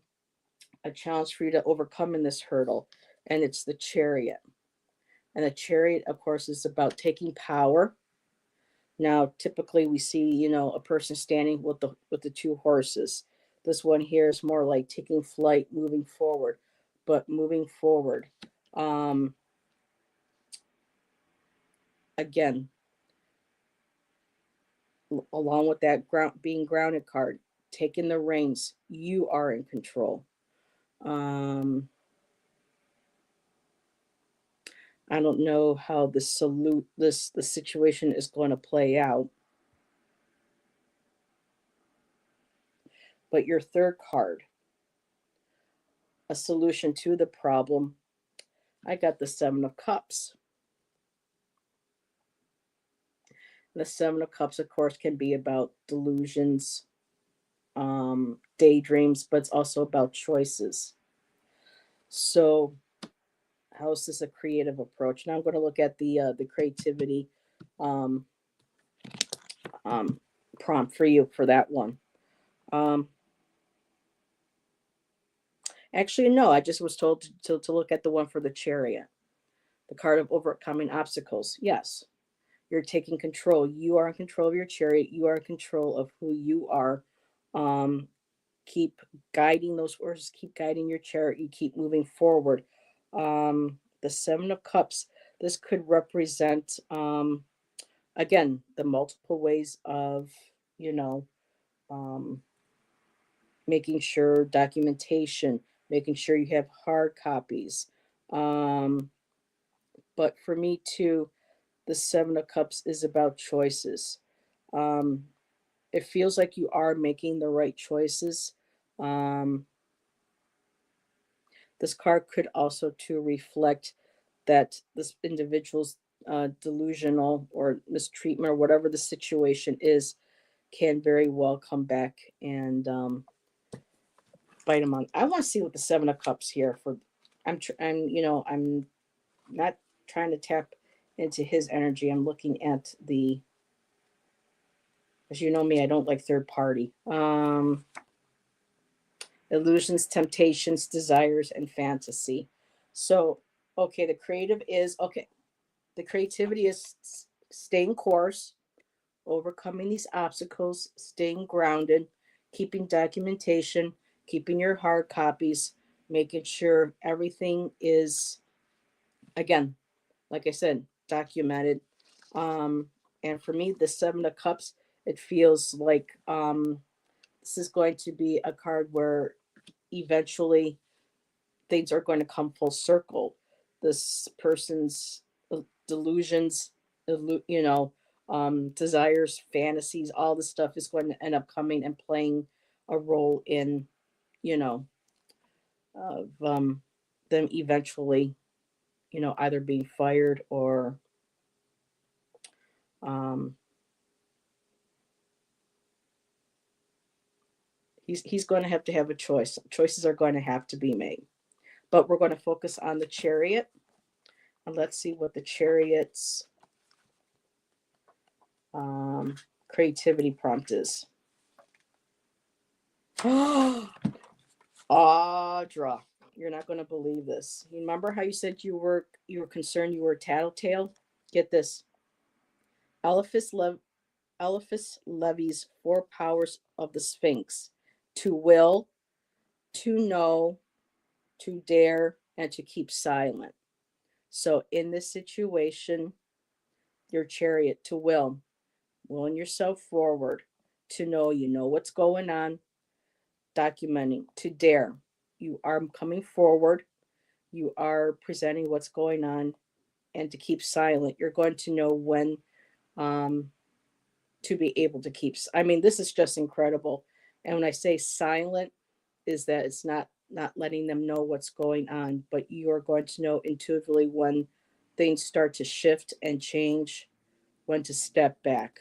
Speaker 1: a challenge for you to overcome in this hurdle, and it's the Chariot. And the Chariot, of course, is about taking power. Now, typically we see, a person standing with the two horses. This one here is more like taking flight, moving forward, but moving forward. Um, Again, along with that being grounded card, taking the reins, you are in control. Um, I don't know how the situation is going to play out, but your third card, a solution to the problem. I got the Seven of Cups. The Seven of Cups, of course, can be about delusions, daydreams, but it's also about choices. So, how is this a creative approach? Now I'm going to look at the creativity um, um, prompt for you for that one. Um, Actually, no, I just was told to look at the one for the Chariot, the card of overcoming obstacles. Yes, you're taking control. You are in control of your chariot. You are in control of who you are. Um, Keep guiding those horses. Keep guiding your chariot. You keep moving forward. The Seven of Cups. This could represent, again, the multiple ways of, you know, um, making sure documentation, making sure you have hard copies. Um, but for me too, the Seven of Cups is about choices. Um, it feels like you are making the right choices. Um, this card could also to reflect that this individual's delusional or mistreatment or whatever the situation is can very well come back and bite them on. I want to see what the Seven of Cups here for. I'm not trying to tap into his energy. I'm looking at the. As you know me, I don't like third party. Illusions, temptations, desires, and fantasy. So, okay, the creative is okay. The creativity is staying course, overcoming these obstacles, staying grounded, keeping documentation, keeping your hard copies, making sure everything is, again, like I said, documented. Um, and for me, the Seven of Cups, it feels like this is going to be a card where eventually things are going to come full circle. This person's delusions, desires, fantasies, all this stuff is going to end up coming and playing a role in, you know, of them eventually, either being fired or um, he's going to have a choice. Choices are going to have to be made. But we're going to focus on the Chariot, and let's see what the Chariot's um, creativity prompt is. Audra, you're not going to believe this. You remember how you said you were concerned you were a tattletale? Get this. Eliphas, Eliphas levies four powers of the Sphinx: to will, to know, to dare, and to keep silent. So in this situation, your Chariot, to willing yourself forward, to know you know what's going on, documenting, to dare. You are coming forward, you are presenting what's going on, and to keep silent. You're going to know when um, to be able to keep. I mean, this is just incredible. And when I say silent, is that it's not letting them know what's going on, but you are going to know intuitively when things start to shift and change, when to step back.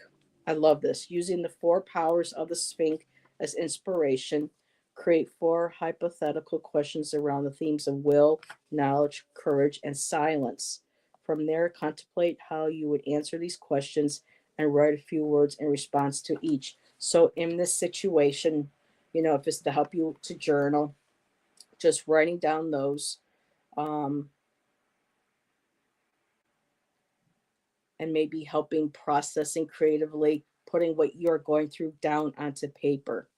Speaker 1: I love this. Using the four powers of the Sphinx as inspiration, create four hypothetical questions around the themes of will, knowledge, courage, and silence. From there, contemplate how you would answer these questions and write a few words in response to each. So, in this situation, if it's to help you to journal, just writing down those, um, and maybe helping processing creatively, putting what you're going through down onto paper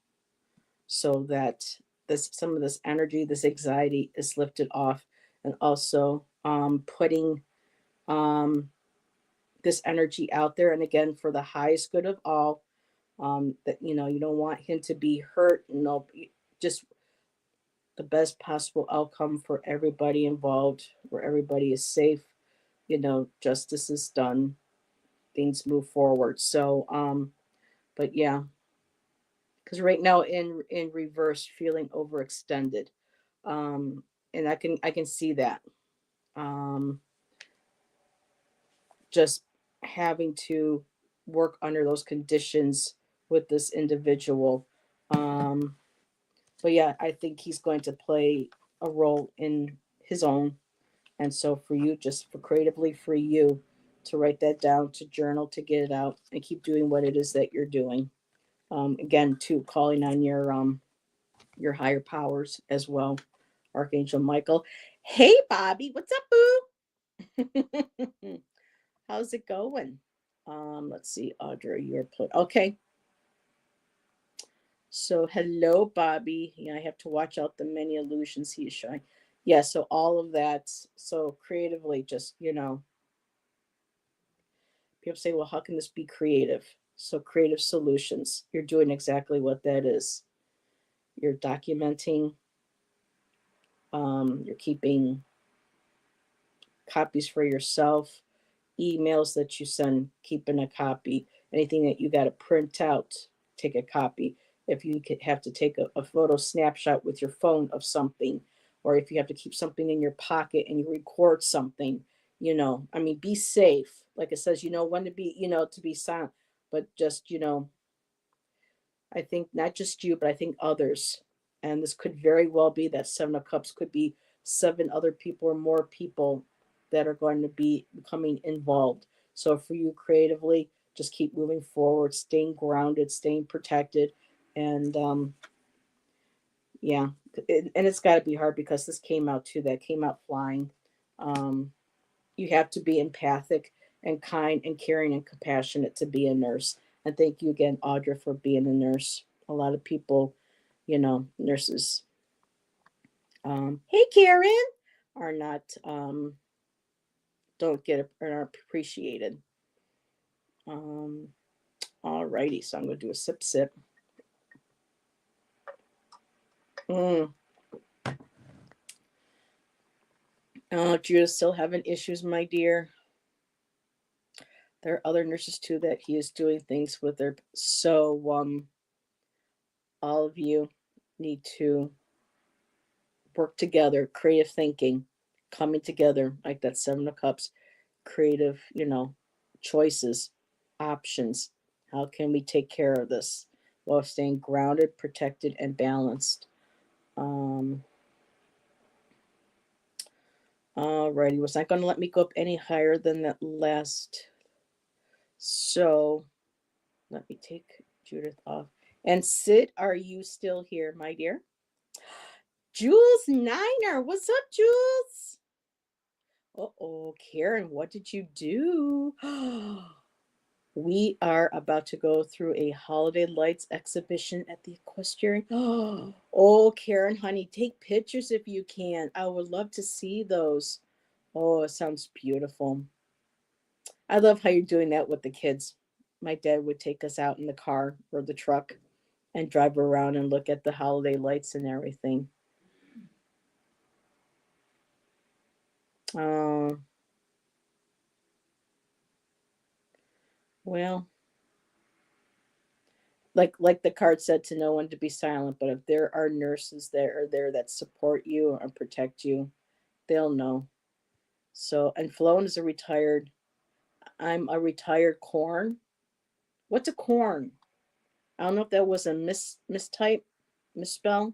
Speaker 1: so that some of this energy, this anxiety is lifted off, and also putting um, this energy out there. And again, for the highest good of all, that you don't want him to be hurt. No, just the best possible outcome for everybody involved, where everybody is safe. Justice is done, things move forward. So, but yeah, because right now in reverse, feeling overextended, um, and I can see that, um, just having to work under those conditions with this individual. Um, but yeah, I think he's going to play a role in his own. And so for you, just for creatively for you to write that down, to journal, to get it out, and keep doing what it is that you're doing. Again, too, calling on your higher powers as well. Archangel Michael. Hey, Bobby, what's up, boo? How's it going? Let's see, Audra, you're okay. So hello, Bobby. Yeah, I have to watch out the many illusions he is showing. Yeah, so all of that. So creatively, just people say, well, how can this be creative? So creative solutions. You're doing exactly what that is. You're documenting. You're keeping copies for yourself, emails that you send, keeping a copy. Anything that you got to print out, take a copy. If you have to take a photo snapshot with your phone of something, or if you have to keep something in your pocket and you record something, I mean, be safe. Like it says, when to be, to be silent, but just, I think not just you, but I think others. And this could very well be that Seven of Cups could be seven other people or more people that are going to be becoming involved. So for you creatively, just keep moving forward, staying grounded, staying protected. And yeah, and it's got to be hard because this came out too, that came out flying. Um, you have to be empathic and kind and caring and compassionate to be a nurse. And thank you again, Audra, for being a nurse. A lot of people, nurses, hey, Karen, are not, don't get or aren't appreciated. Um, all righty, so I'm going to do a sip, sip. Mm. Oh, Judith, still having issues, my dear. There are other nurses too that he is doing things with their. So, all of you need to work together, creative thinking, coming together, like that Seven of Cups, creative, choices, options. How can we take care of this while staying grounded, protected, and balanced? Um, Alrighty, was not going to let me go up any higher than that last. So let me take Judith off. And Sid, are you still here, my dear? Jules Niner, what's up, Jules? Oh, Karen, what did you do? We are about to go through a holiday lights exhibition at the equestrian. Oh, Karen, honey, take pictures if you can. I would love to see those. Oh, it sounds beautiful. I love how you're doing that with the kids. My dad would take us out in the car or the truck and drive around and look at the holiday lights and everything. Uh, well, like the card said, to no one to be silent, but if there are nurses there that support you and protect you, they'll know. So, and Floan is a retired, I'm a retired corn. What's a corn? I don't know if that was a mistype, misspell.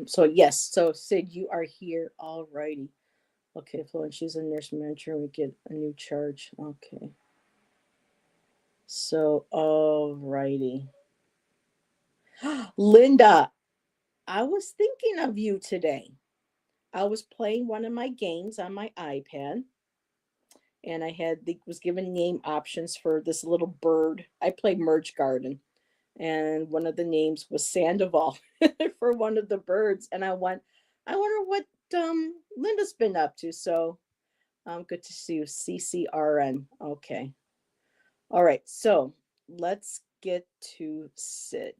Speaker 1: So yes, so Sid, you are here. Alrighty. Okay, Floan, she's a nurse manager. We get a new charge. Okay. So, alrighty. Linda, I was thinking of you today. I was playing one of my games on my iPad, and I was given name options for this little bird. I played Merge Garden, and one of the names was Sandoval for one of the birds. And I wonder what Linda's been up to. So good to see you, CCRN. Okay, all right. So let's get to Sid.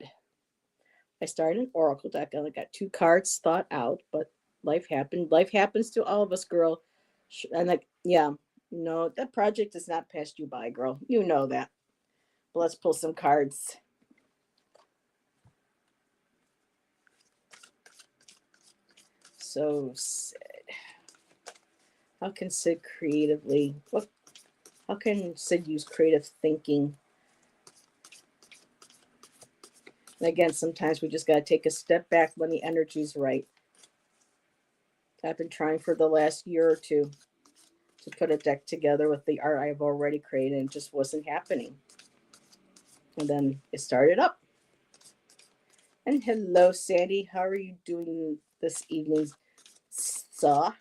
Speaker 1: I started an oracle deck. I only got 2 cards thought out, but life happened. Life happens to all of us, girl. And like, yeah, no, that project has not passed you by, girl. You know that. But let's pull some cards. So, Sid, how can Sid creatively? What? How can Sid use creative thinking? And again, sometimes we just got to take a step back when the energy's right. I've been trying for the last year or two to put a deck together with the art I've already created, and it just wasn't happening. And then it started up. And hello, Sandy. How are you doing this evening, sir?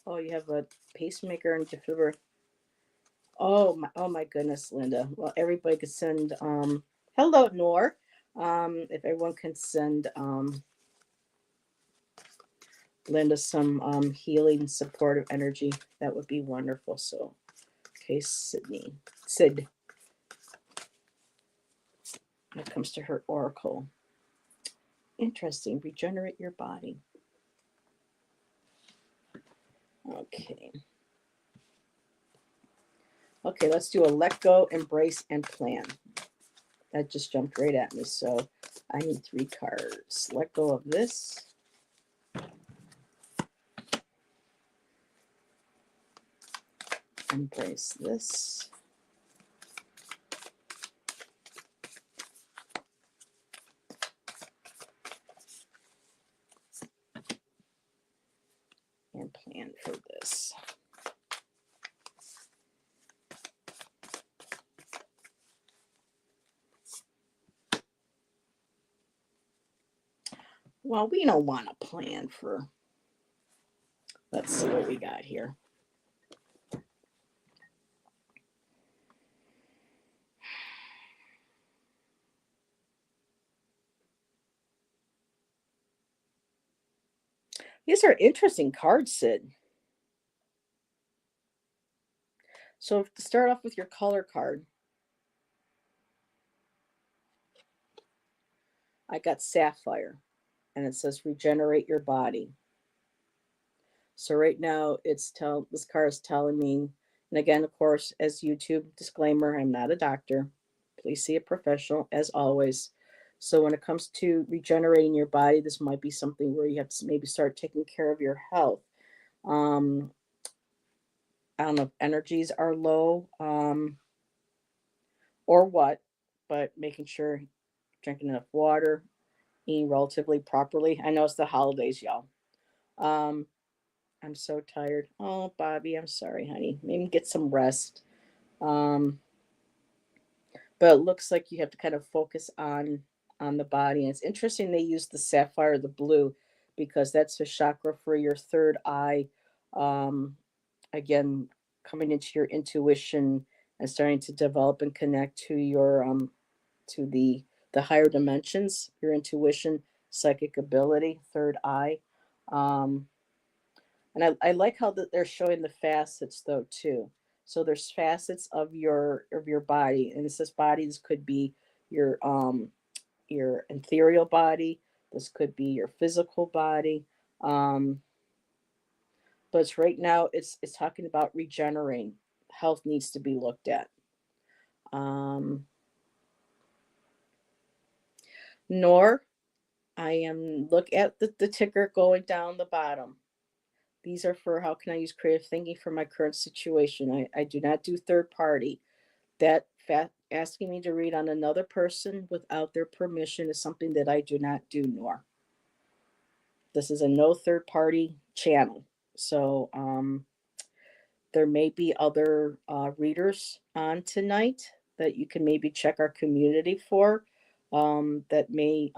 Speaker 1: Oh, you have a pacemaker and defibrillator. Oh my goodness, Linda. Well, everybody could send hello, Nor. If everyone can send Linda some healing supportive energy, that would be wonderful. So, okay, Sid, when it comes to her oracle. Interesting. Regenerate your body. Okay. Okay, let's do a let go, embrace, and plan. That just jumped right at me. So I need 3 cards. Let go of this. Embrace this. And plan for this. Well, we don't want to plan for. Let's see what we got here. These are interesting cards, Sid. So to start off with your color card, I got Sapphire, and it says regenerate your body. So right now this card is telling me, and again, of course, as YouTube disclaimer, I'm not a doctor. Please see a professional as always. So when it comes to regenerating your body, this might be something where you have to maybe start taking care of your health. Um, I don't know if energies are low, or what, but making sure drinking enough water, eating relatively properly. I know it's the holidays, y'all. Um, I'm so tired. Oh, Bobby, I'm sorry, honey. Maybe get some rest. Um, but it looks like you have to kind of focus on the body. And it's interesting they use the sapphire, the blue, because that's a chakra for your third eye. Um, again, coming into your intuition and starting to develop and connect to your to the higher dimensions, your intuition, psychic ability, third eye. Um, and I like how that they're showing the facets though too. So there's facets of your body, and it says bodies could be your ethereal body. This could be your physical body. But it's right now it's talking about regenerating. Health needs to be looked at. Um, nor I am look at the ticker going down the bottom. These are for how can I use creative thinking for my current situation. I do not do third party. Asking me to read on another person without their permission is something that I do not do, nor. This is a no third party channel. So there may be other readers on tonight that you can maybe check our community for that may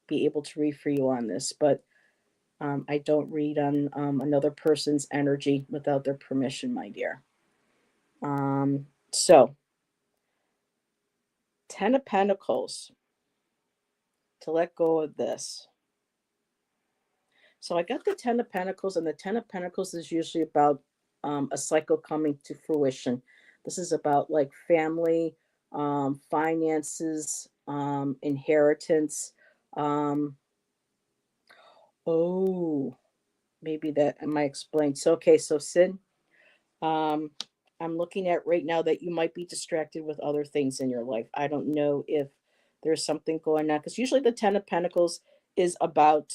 Speaker 1: be able to read for you on this. But I don't read on another person's energy without their permission, my dear. So, Ten of Pentacles, to let go of this. So I got the Ten of Pentacles, and the Ten of Pentacles is usually about a cycle coming to fruition. This is about like family, finances, inheritance. Oh, maybe that might explain. So, okay, so Sid, um, I'm looking at right now that you might be distracted with other things in your life. I don't know if there's something going on because usually the Ten of Pentacles is about,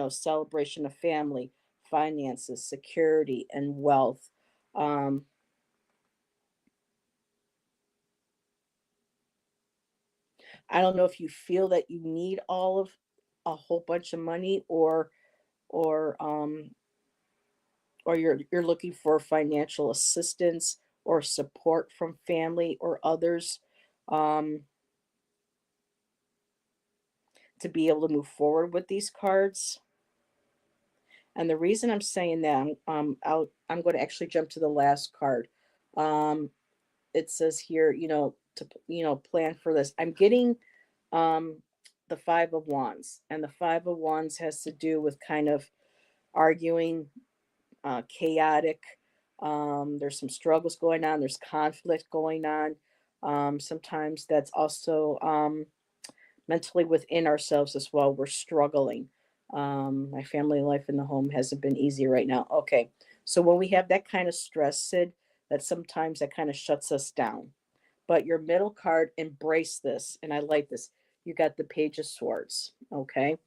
Speaker 1: celebration of family, finances, security, and wealth. Um, I don't know if you feel that you need all of a whole bunch of money or or you're looking for financial assistance or support from family or others. Um, to be able to move forward with these cards. And the reason I'm saying that, I'm going to actually jump to the last card. Um, it says here, to plan for this. I'm getting um, the Five of Wands, and the Five of Wands has to do with kind of arguing, chaotic. There's some struggles going on. There's conflict going on. Sometimes that's also mentally within ourselves as well. We're struggling. My family life in the home hasn't been easy right now. Okay. So when we have that kind of stress, Sid, that sometimes that kind of shuts us down. But your middle card, embrace this. And I like this. You got the Page of Swords. Okay.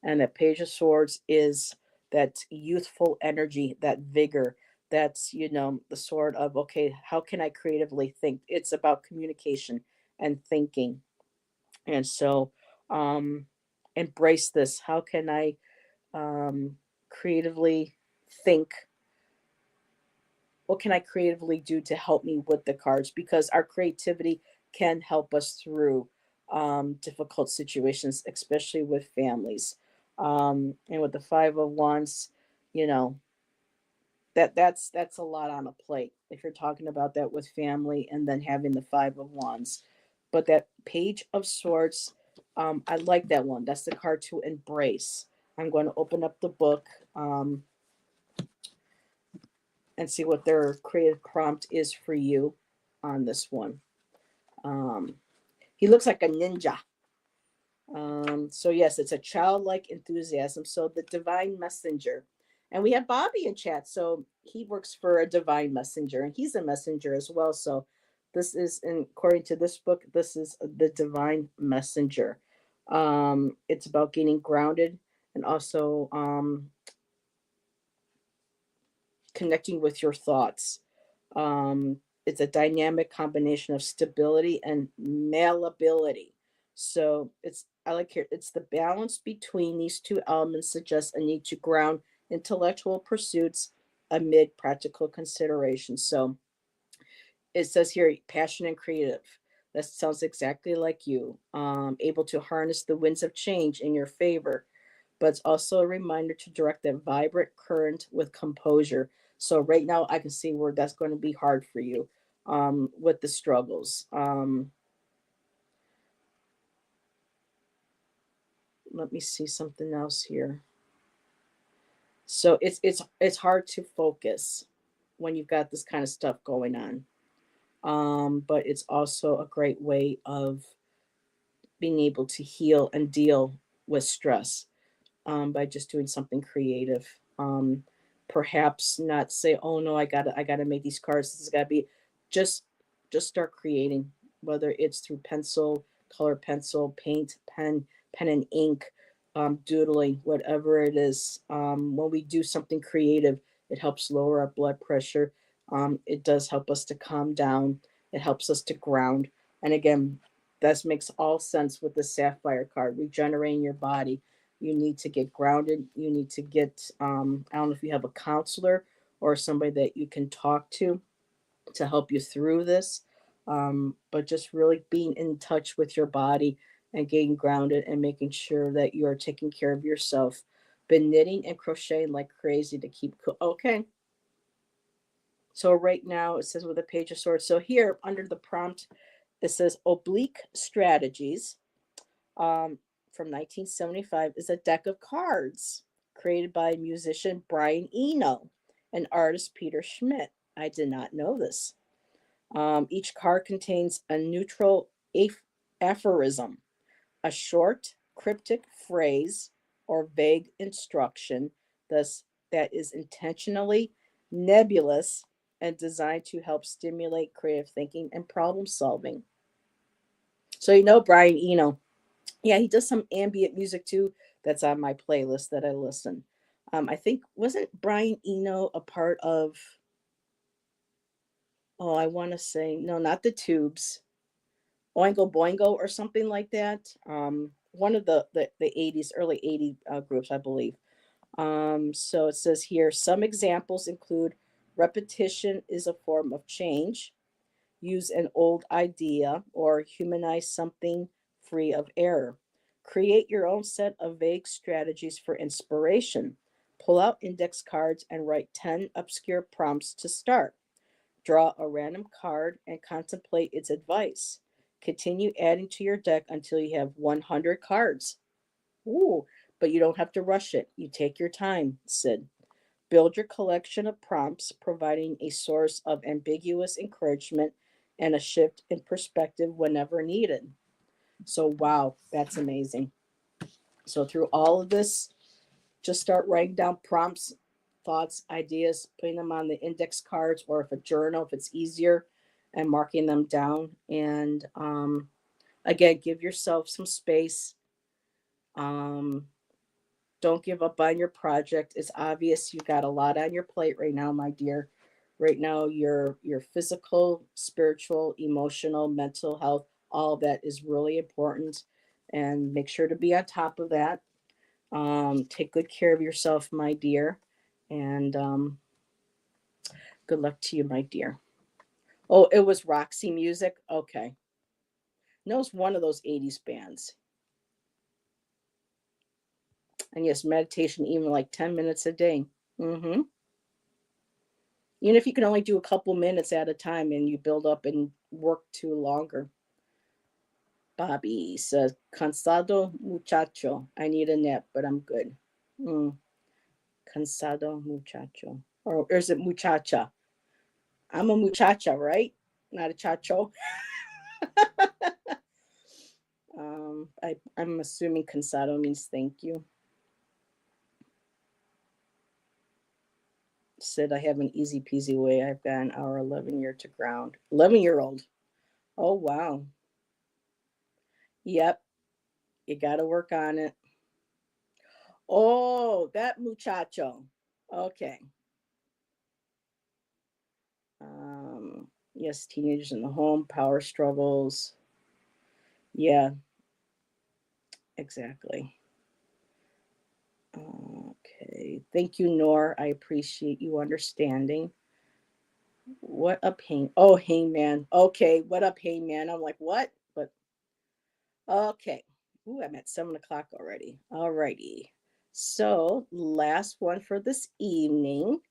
Speaker 1: And the Page of Swords is that youthful energy, that vigor. That's, the sword of, okay, how can I creatively think? It's about communication and thinking. And so, um, embrace this. How can I creatively think? What can I creatively do to help me with the cards? Because our creativity can help us through difficult situations, especially with families. And with the Five of Wands, you know, that's a lot on a plate if you're talking about that with family and then having the Five of Wands. But that Page of Swords, I like that one. That's the card to embrace. I'm going to open up the book and see what their creative prompt is for you on this one. um, he looks like a ninja. So yes, it's a childlike enthusiasm. So the divine messenger, and we have Bobby in chat. So he works for a divine messenger, and he's a messenger as well. So this is, according to this book, this is the divine messenger. It's about getting grounded and also connecting with your thoughts. It's a dynamic combination of stability and malleability. So I like here, it's the balance between these two elements suggests a need to ground intellectual pursuits amid practical considerations. So it says here, passion and creative. That sounds exactly like you. Able to harness the winds of change in your favor, but it's also a reminder to direct that vibrant current with composure. So right now I can see where that's going to be hard for you with the struggles. Let me see something else here. So it's hard to focus when you've got this kind of stuff going on. But it's also a great way of being able to heal and deal with stress. by just doing something creative. Perhaps not say, "Oh no, I gotta make these cards. This has got to be," just just start creating, whether it's through pencil, color pencil, paint, pen and ink, doodling, whatever it is. When we do something creative, it helps lower our blood pressure. It does help us to calm down. It helps us to ground. And again, this makes all sense with the sapphire card, regenerating your body. You need to get grounded. You need to get, I don't know if you have a counselor or somebody that you can talk to help you through this. But just really being in touch with your body and getting grounded and making sure that you are taking care of yourself. Been knitting and crocheting like crazy to keep cool. Okay. So right now it says with a page of swords. So here under the prompt, it says oblique strategies, um, from 1975 is a deck of cards created by musician Brian Eno and artist Peter Schmidt. I did not know this. Each card contains a neutral aphorism, a short cryptic phrase or vague instruction, thus that is intentionally nebulous and designed to help stimulate creative thinking and problem solving. So you know Brian Eno. Yeah, he does some ambient music too. That's on my playlist that I listen. I think wasn't Brian Eno a part of? Oh, I want to say no, not the Tubes, Oingo Boingo or something like that. One of the 80s, early 80 groups, I believe. So it says here some examples include repetition is a form of change, use an old idea, or humanize something free of error. Create your own set of vague strategies for inspiration. Pull out index cards and write 10 obscure prompts to start. Draw a random card and contemplate its advice. Continue adding to your deck until you have 100 cards. Ooh, but you don't have to rush it. You take your time, Sid. Build your collection of prompts, providing a source of ambiguous encouragement and a shift in perspective whenever needed. So, wow, that's amazing. So, through all of this, just start writing down prompts, thoughts, ideas, putting them on the index cards or if a journal, if it's easier, and marking them down. And again, give yourself some space. Um, don't give up on your project. It's obvious you got a lot on your plate right now, my dear. Right now, your physical, spiritual, emotional, mental health, all of that is really important. And make sure to be on top of that. Take good care of yourself, my dear. And good luck to you, my dear. Oh, it was Roxy Music? Okay. No, it's one of those 80s bands. And yes, meditation, even like 10 minutes a day. Mm-hmm. Even if you can only do a couple minutes at a time and you build up and work too longer. Bobby says, Cansado muchacho. I need a nap, but I'm good. Mm, cansado muchacho. Or is it muchacha? I'm a muchacha, right? Not a chacho. I'm assuming cansado means thank you. Said I have an easy peasy way. I've got an hour 11 year to ground. 11-year-old. Oh wow. Yep. You got to work on it. Oh, that muchacho. Okay. Yes, teenagers in the home, power struggles. Yeah, exactly. Okay. Thank you, Nor. I appreciate you understanding. What up, Hang? Oh, Hangman. Okay. What up, Hangman? I'm like, what? But okay. Ooh, I'm at 7 o'clock already. Alrighty. So, last one for this evening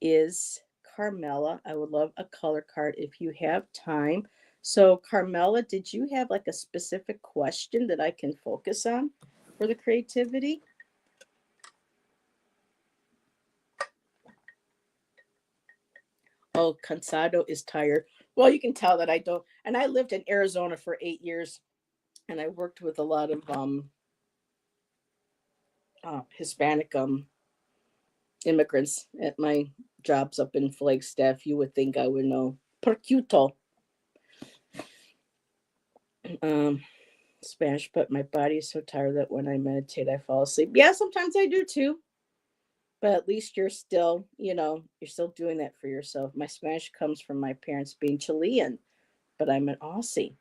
Speaker 1: is Carmela. I would love a color card if you have time. So, Carmela, did you have like a specific question that I can focus on for the creativity? Oh, Cansado is tired. Well, you can tell that I don't. And I lived in Arizona for 8 years, and I worked with a lot of Hispanic immigrants at my jobs up in Flagstaff. You would think I would know percuto Spanish, but my body is so tired that when I meditate, I fall asleep. Yeah, sometimes I do too. But at least you're still, you're still doing that for yourself. My Spanish comes from my parents being Chilean, but I'm an Aussie.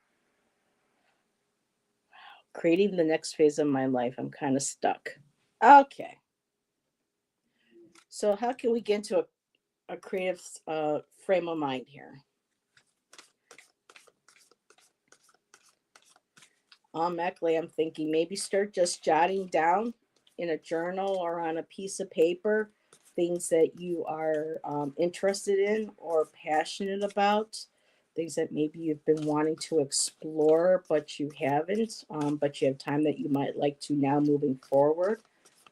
Speaker 1: Creating the next phase of my life. I'm kind of stuck. Okay. So, how can we get into a creative frame of mind here? Automatically, I'm thinking maybe start just jotting down in a journal or on a piece of paper things that you are interested in or passionate about, things that maybe you've been wanting to explore but you haven't, but you have time that you might like to now moving forward.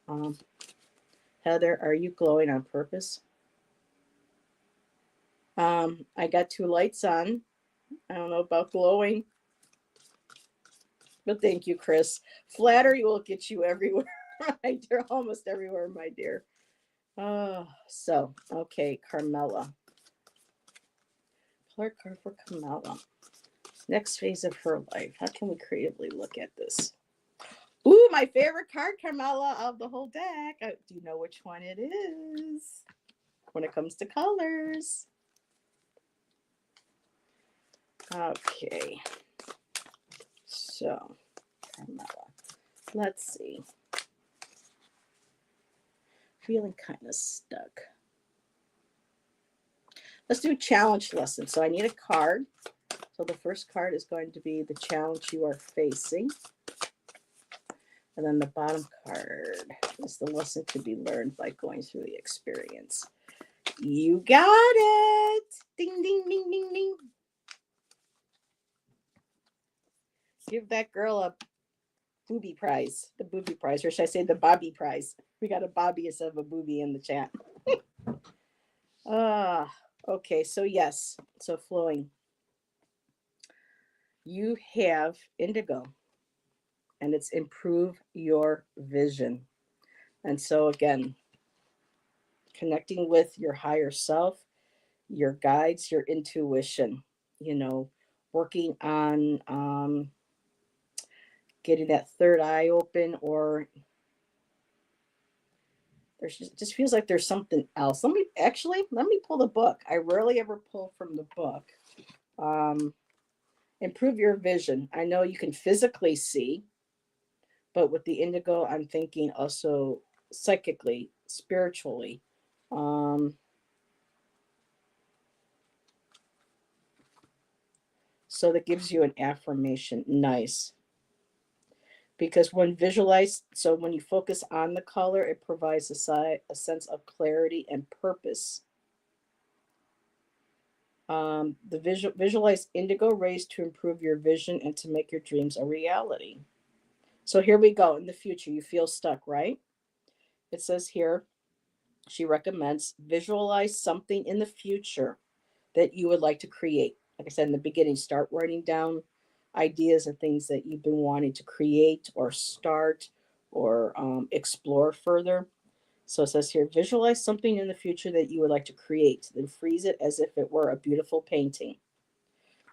Speaker 1: Um, Heather, are you glowing on purpose? I got two lights on. I don't know about glowing, but thank you, Chris. Flattery will get you everywhere, my dear, almost everywhere, my dear. So, okay, Carmela. Color card for Carmela. Next phase of her life. How can we creatively look at this? Ooh, my favorite card, Carmela, of the whole deck. Do you know which one it is when it comes to colors? Okay. So, Carmela. Let's see. Feeling kind of stuck. Let's do a challenge lesson. So I need a card. So the first card is going to be the challenge you are facing. And then the bottom card is the lesson to be learned by going through the experience. You got it. Ding, ding, ding, ding, ding. Give that girl a booby prize. The booby prize. Or should I say the Bobby prize? We got a Bobby instead of a booby in the chat. Okay. So yes. So flowing. You have indigo. And it's improve your vision. And so again, connecting with your higher self, your guides, your intuition, working on getting that third eye open, or there's just feels like there's something else. Let me pull the book. I rarely ever pull from the book. Improve your vision. I know you can physically see, but with the indigo, I'm thinking also psychically, spiritually. So that gives you an affirmation. Nice. Because when you focus on the color, it provides a sense of clarity and purpose. Visualize indigo rays to improve your vision and to make your dreams a reality. So here we go. In the future, you feel stuck, right? It says here, she recommends visualize something in the future that you would like to create. Like I said in the beginning, start writing down ideas and things that you've been wanting to create or start or explore further. So it says here, visualize something in the future that you would like to create, then freeze it as if it were a beautiful painting.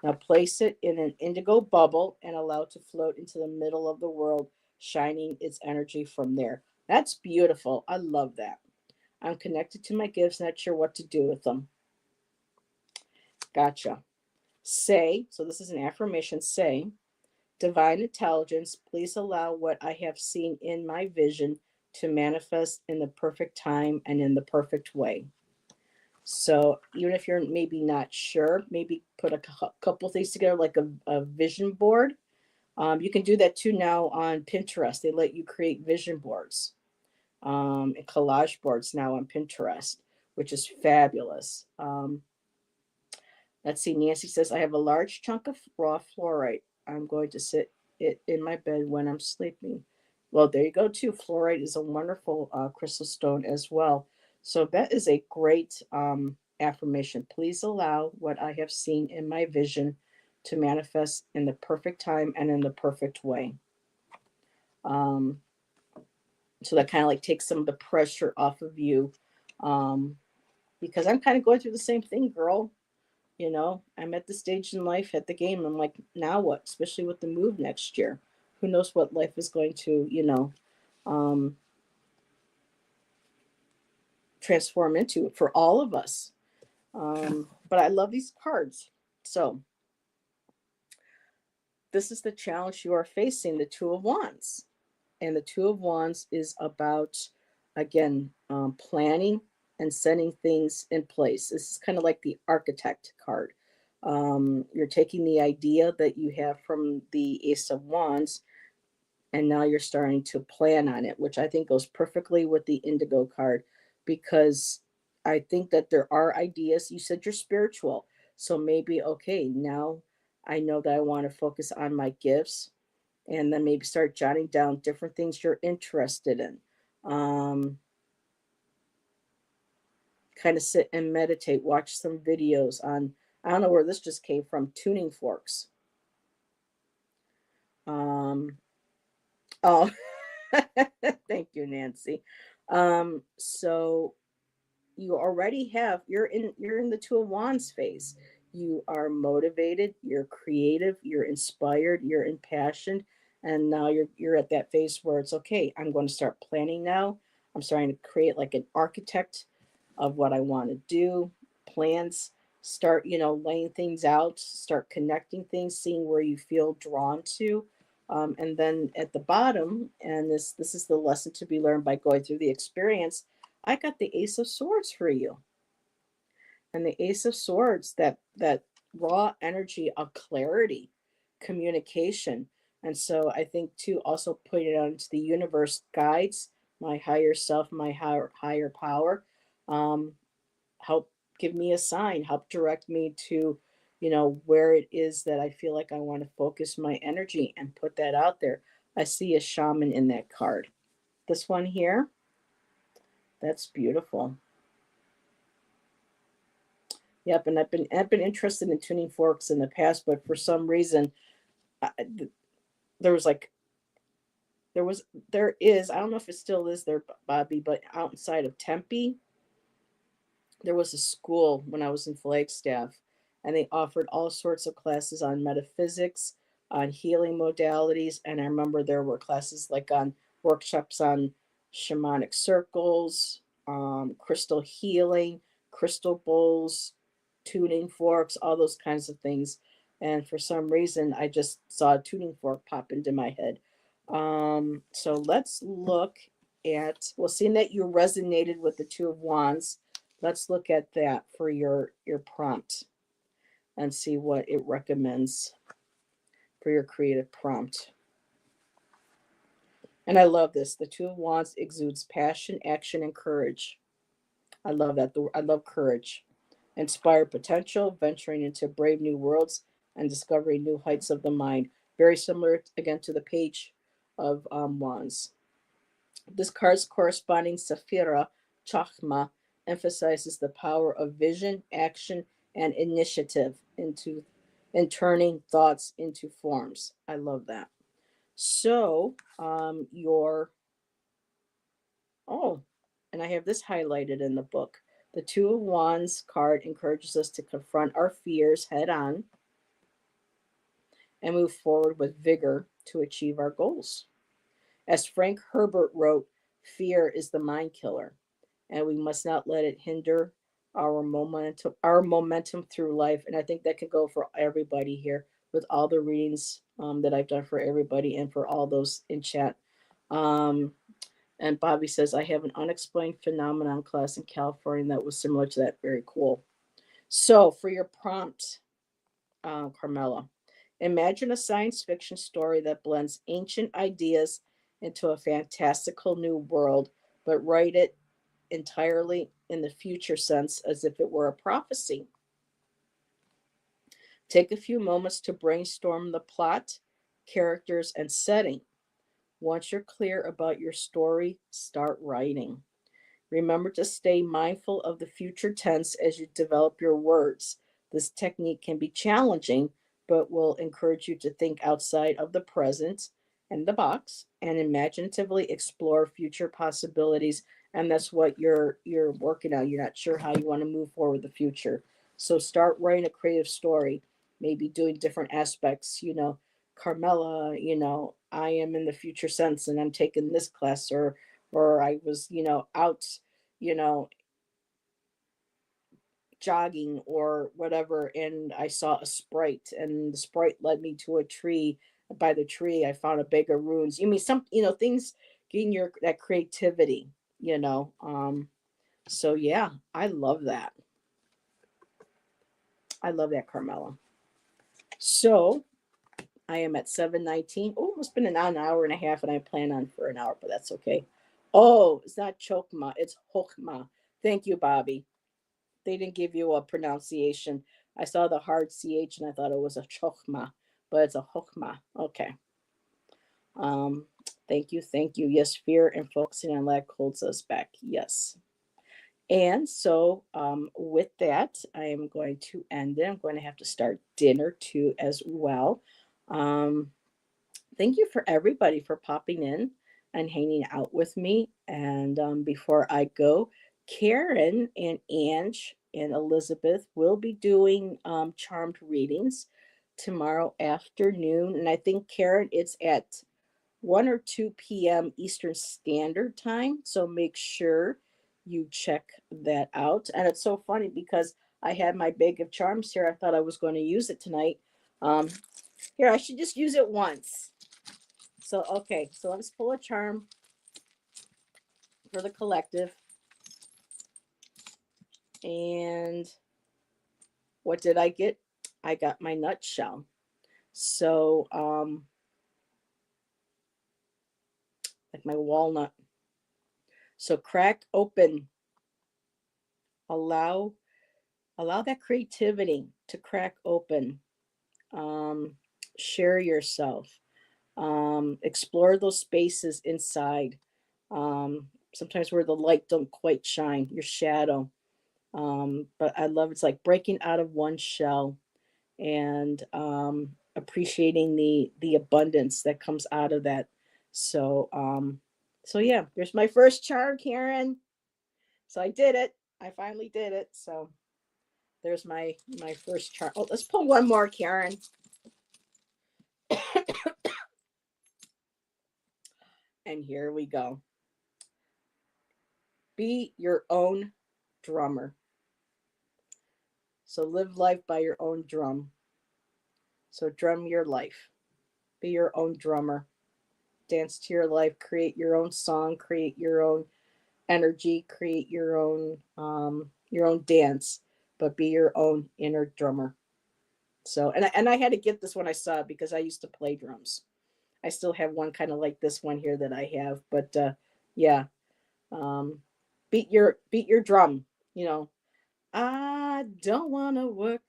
Speaker 1: Now place it in an indigo bubble and allow it to float into the middle of the world, shining its energy from there. That's beautiful. I love that. I'm connected to my gifts, not sure what to do with them. Gotcha. Say, so this is an affirmation, say, divine intelligence, please allow what I have seen in my vision to manifest in the perfect time and in the perfect way. So even if you're maybe not sure, maybe put a couple things together like a vision board. You can do that too now on Pinterest. They let you create vision boards and collage boards now on Pinterest, which is fabulous. Let's see, Nancy says, I have a large chunk of raw fluorite. I'm going to sit it in my bed when I'm sleeping. Well, there you go, too. Fluorite is a wonderful crystal stone as well. So that is a great affirmation. Please allow what I have seen in my vision to manifest in the perfect time and in the perfect way. So that kind of like takes some of the pressure off of you. Because I'm kind of going through the same thing, girl. I'm at the stage in life, at the game. I'm like, now what? Especially with the move next year. Who knows what life is going to, um, transform into for all of us. But I love these cards. So this is the challenge you are facing, the Two of Wands. And the Two of Wands is about, again, planning and setting things in place. This is kind of like the architect card. You're taking the idea that you have from the Ace of Wands, and now you're starting to plan on it, which I think goes perfectly with the Indigo card, because I think that there are ideas. You said you're spiritual. So maybe, okay, now I know that I want to focus on my gifts, and then maybe start jotting down different things you're interested in. Um, Kind of sit and meditate, watch some videos on, I don't know where this just came from, tuning forks. Um, oh, thank you, Nancy. So you already have, you're in the Two of Wands phase. You are motivated, you're creative, you're inspired, you're impassioned, and now you're at that phase where it's okay, I'm going to start planning now. I'm starting to create like an architect of what I want to do, plans, start, laying things out, start connecting things, seeing where you feel drawn to. And then at the bottom, and this is the lesson to be learned by going through the experience, I got the Ace of Swords for you. And the Ace of Swords, that raw energy of clarity, communication. And so I think too, also put it out into the universe guides, my higher self, my higher power. Um, Help give me a sign, help direct me to, where it is that I feel like I want to focus my energy and put that out there. I see a shaman in that card. This one here, that's beautiful. Yep, and I've been interested in tuning forks in the past, but for some reason, I, there was like there is, I don't know if it still is there, Bobby, but outside of Tempe, there was a school when I was in Flagstaff, and they offered all sorts of classes on metaphysics, on healing modalities, and I remember there were classes like on workshops on shamanic circles, crystal healing, crystal bowls, tuning forks, all those kinds of things. And for some reason, I just saw a tuning fork pop into my head. So let's look at, well, seeing that you resonated with the Two of Wands, let's look at that for your prompt and see what it recommends for your creative prompt. And I love this. The Two of Wands exudes passion, action, and courage. I love that. I love courage. Inspire potential, venturing into brave new worlds and discovering new heights of the mind. Very similar, again, to the Page of Wands. This card's corresponding Saphira Chachma emphasizes the power of vision, action, and initiative in turning thoughts into forms. I love that. So, oh, and I have this highlighted in the book. The Two of Wands card encourages us to confront our fears head on and move forward with vigor to achieve our goals. As Frank Herbert wrote, fear is the mind killer, and we must not let it hinder our momentum through life. And I think that can go for everybody here with all the readings that I've done for everybody and for all those in chat. Um, and Bobby says, I have an unexplained phenomenon class in California that was similar to that. Very cool. So for your prompt, Carmela, imagine a science fiction story that blends ancient ideas into a fantastical new world, but write it entirely in the future sense as if it were a prophecy. Take a few moments to brainstorm the plot, characters, and setting. Once you're clear about your story, start writing. Remember to stay mindful of the future tense as you develop your words. This technique can be challenging, but will encourage you to think outside of the present and the box and imaginatively explore future possibilities. And that's what you're working on. You're not sure how you want to move forward with the future. So start writing a creative story, maybe doing different aspects, Carmela, I am in the future sense and I'm taking this class, or I was, out, you know, jogging or whatever, and I saw a sprite, and the sprite led me to a tree. By the tree I found a bag of runes. You mean some, things, getting your that creativity, so yeah, I love that. I love that, Carmela. So I am at 7:19. Oh, it's been an hour and a half, and I plan on for an hour, but that's okay. Oh, it's not chokma, it's hokma. Thank you, Bobby. They didn't give you a pronunciation. I saw the hard ch and I thought it was a chokma, but it's a hokma. Okay. Um, thank you, thank you. Yes, fear and focusing on lack holds us back. Yes. And so, with that, I am going to end it. I'm going to have to start dinner too, as well. Um, thank you for everybody for popping in and hanging out with me. And before I go, Karen and Ange and Elizabeth will be doing charmed readings tomorrow afternoon. And I think, Karen, it's at 1 or 2 p.m. Eastern Standard Time. So make sure you check that out. And it's so funny because I had my bag of charms here. I thought I was going to use it tonight. Um, Here, I should just use it once. So, okay, so let's pull a charm for the collective. And what did I get? I got my nutshell. So, like my walnut. So crack open. Allow that creativity to crack open. Um, share yourself. Explore those spaces inside. Sometimes where the light don't quite shine, your shadow. But I love it's like breaking out of one shell and appreciating the abundance that comes out of that. So so yeah, there's my first charm, Karen. So I did it. I finally did it. So there's my first charm. Oh, let's pull one more, Karen. And here we go. Be your own drummer. So live life by your own drum. So drum your life. Be your own drummer. Dance to your life. Create your own song. Create your own energy. Create your own dance. But be your own inner drummer. So and I had to get this when I saw it because I used to play drums. I still have one kind of like this one here that I have, but yeah, um, beat your drum. You know, I don't want to work.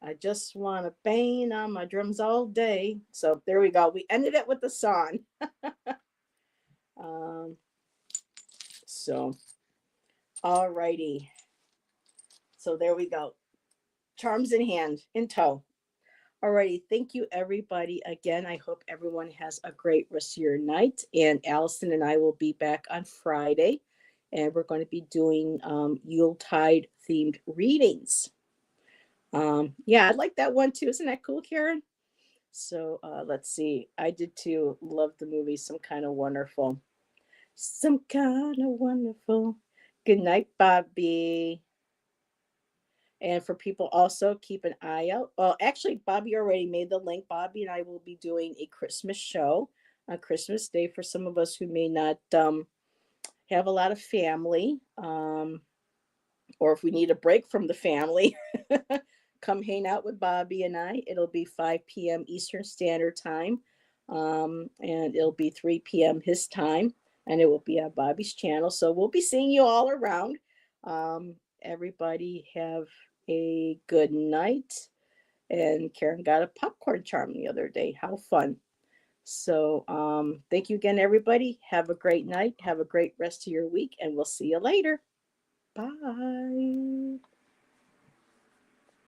Speaker 1: I just want to bang on my drums all day. So there we go. We ended it with the song. um, so alrighty. So there we go. Charms in hand, in tow. Alrighty, thank you everybody again. I hope everyone has a great rest of your night. And Allison and I will be back on Friday, and we're going to be doing Yuletide themed readings. Yeah, I like that one too. Isn't that cool, Karen? So let's see. I did too. Love the movie Some Kind of Wonderful. Some kind of wonderful. Good night, Bobby. And for people also, keep an eye out. Well, actually, Bobby already made the link. Bobby and I will be doing a Christmas show on Christmas Day for some of us who may not have a lot of family, or if we need a break from the family. Come hang out with Bobby and I. It'll be 5 p.m. Eastern Standard Time, and it'll be 3 p.m. his time, and it will be on Bobby's channel. So we'll be seeing you all around. Everybody have a good night. And Karen got a popcorn charm the other day. How fun. So thank you again, everybody. Have a great night. Have a great rest of your week, and we'll see you later. Bye.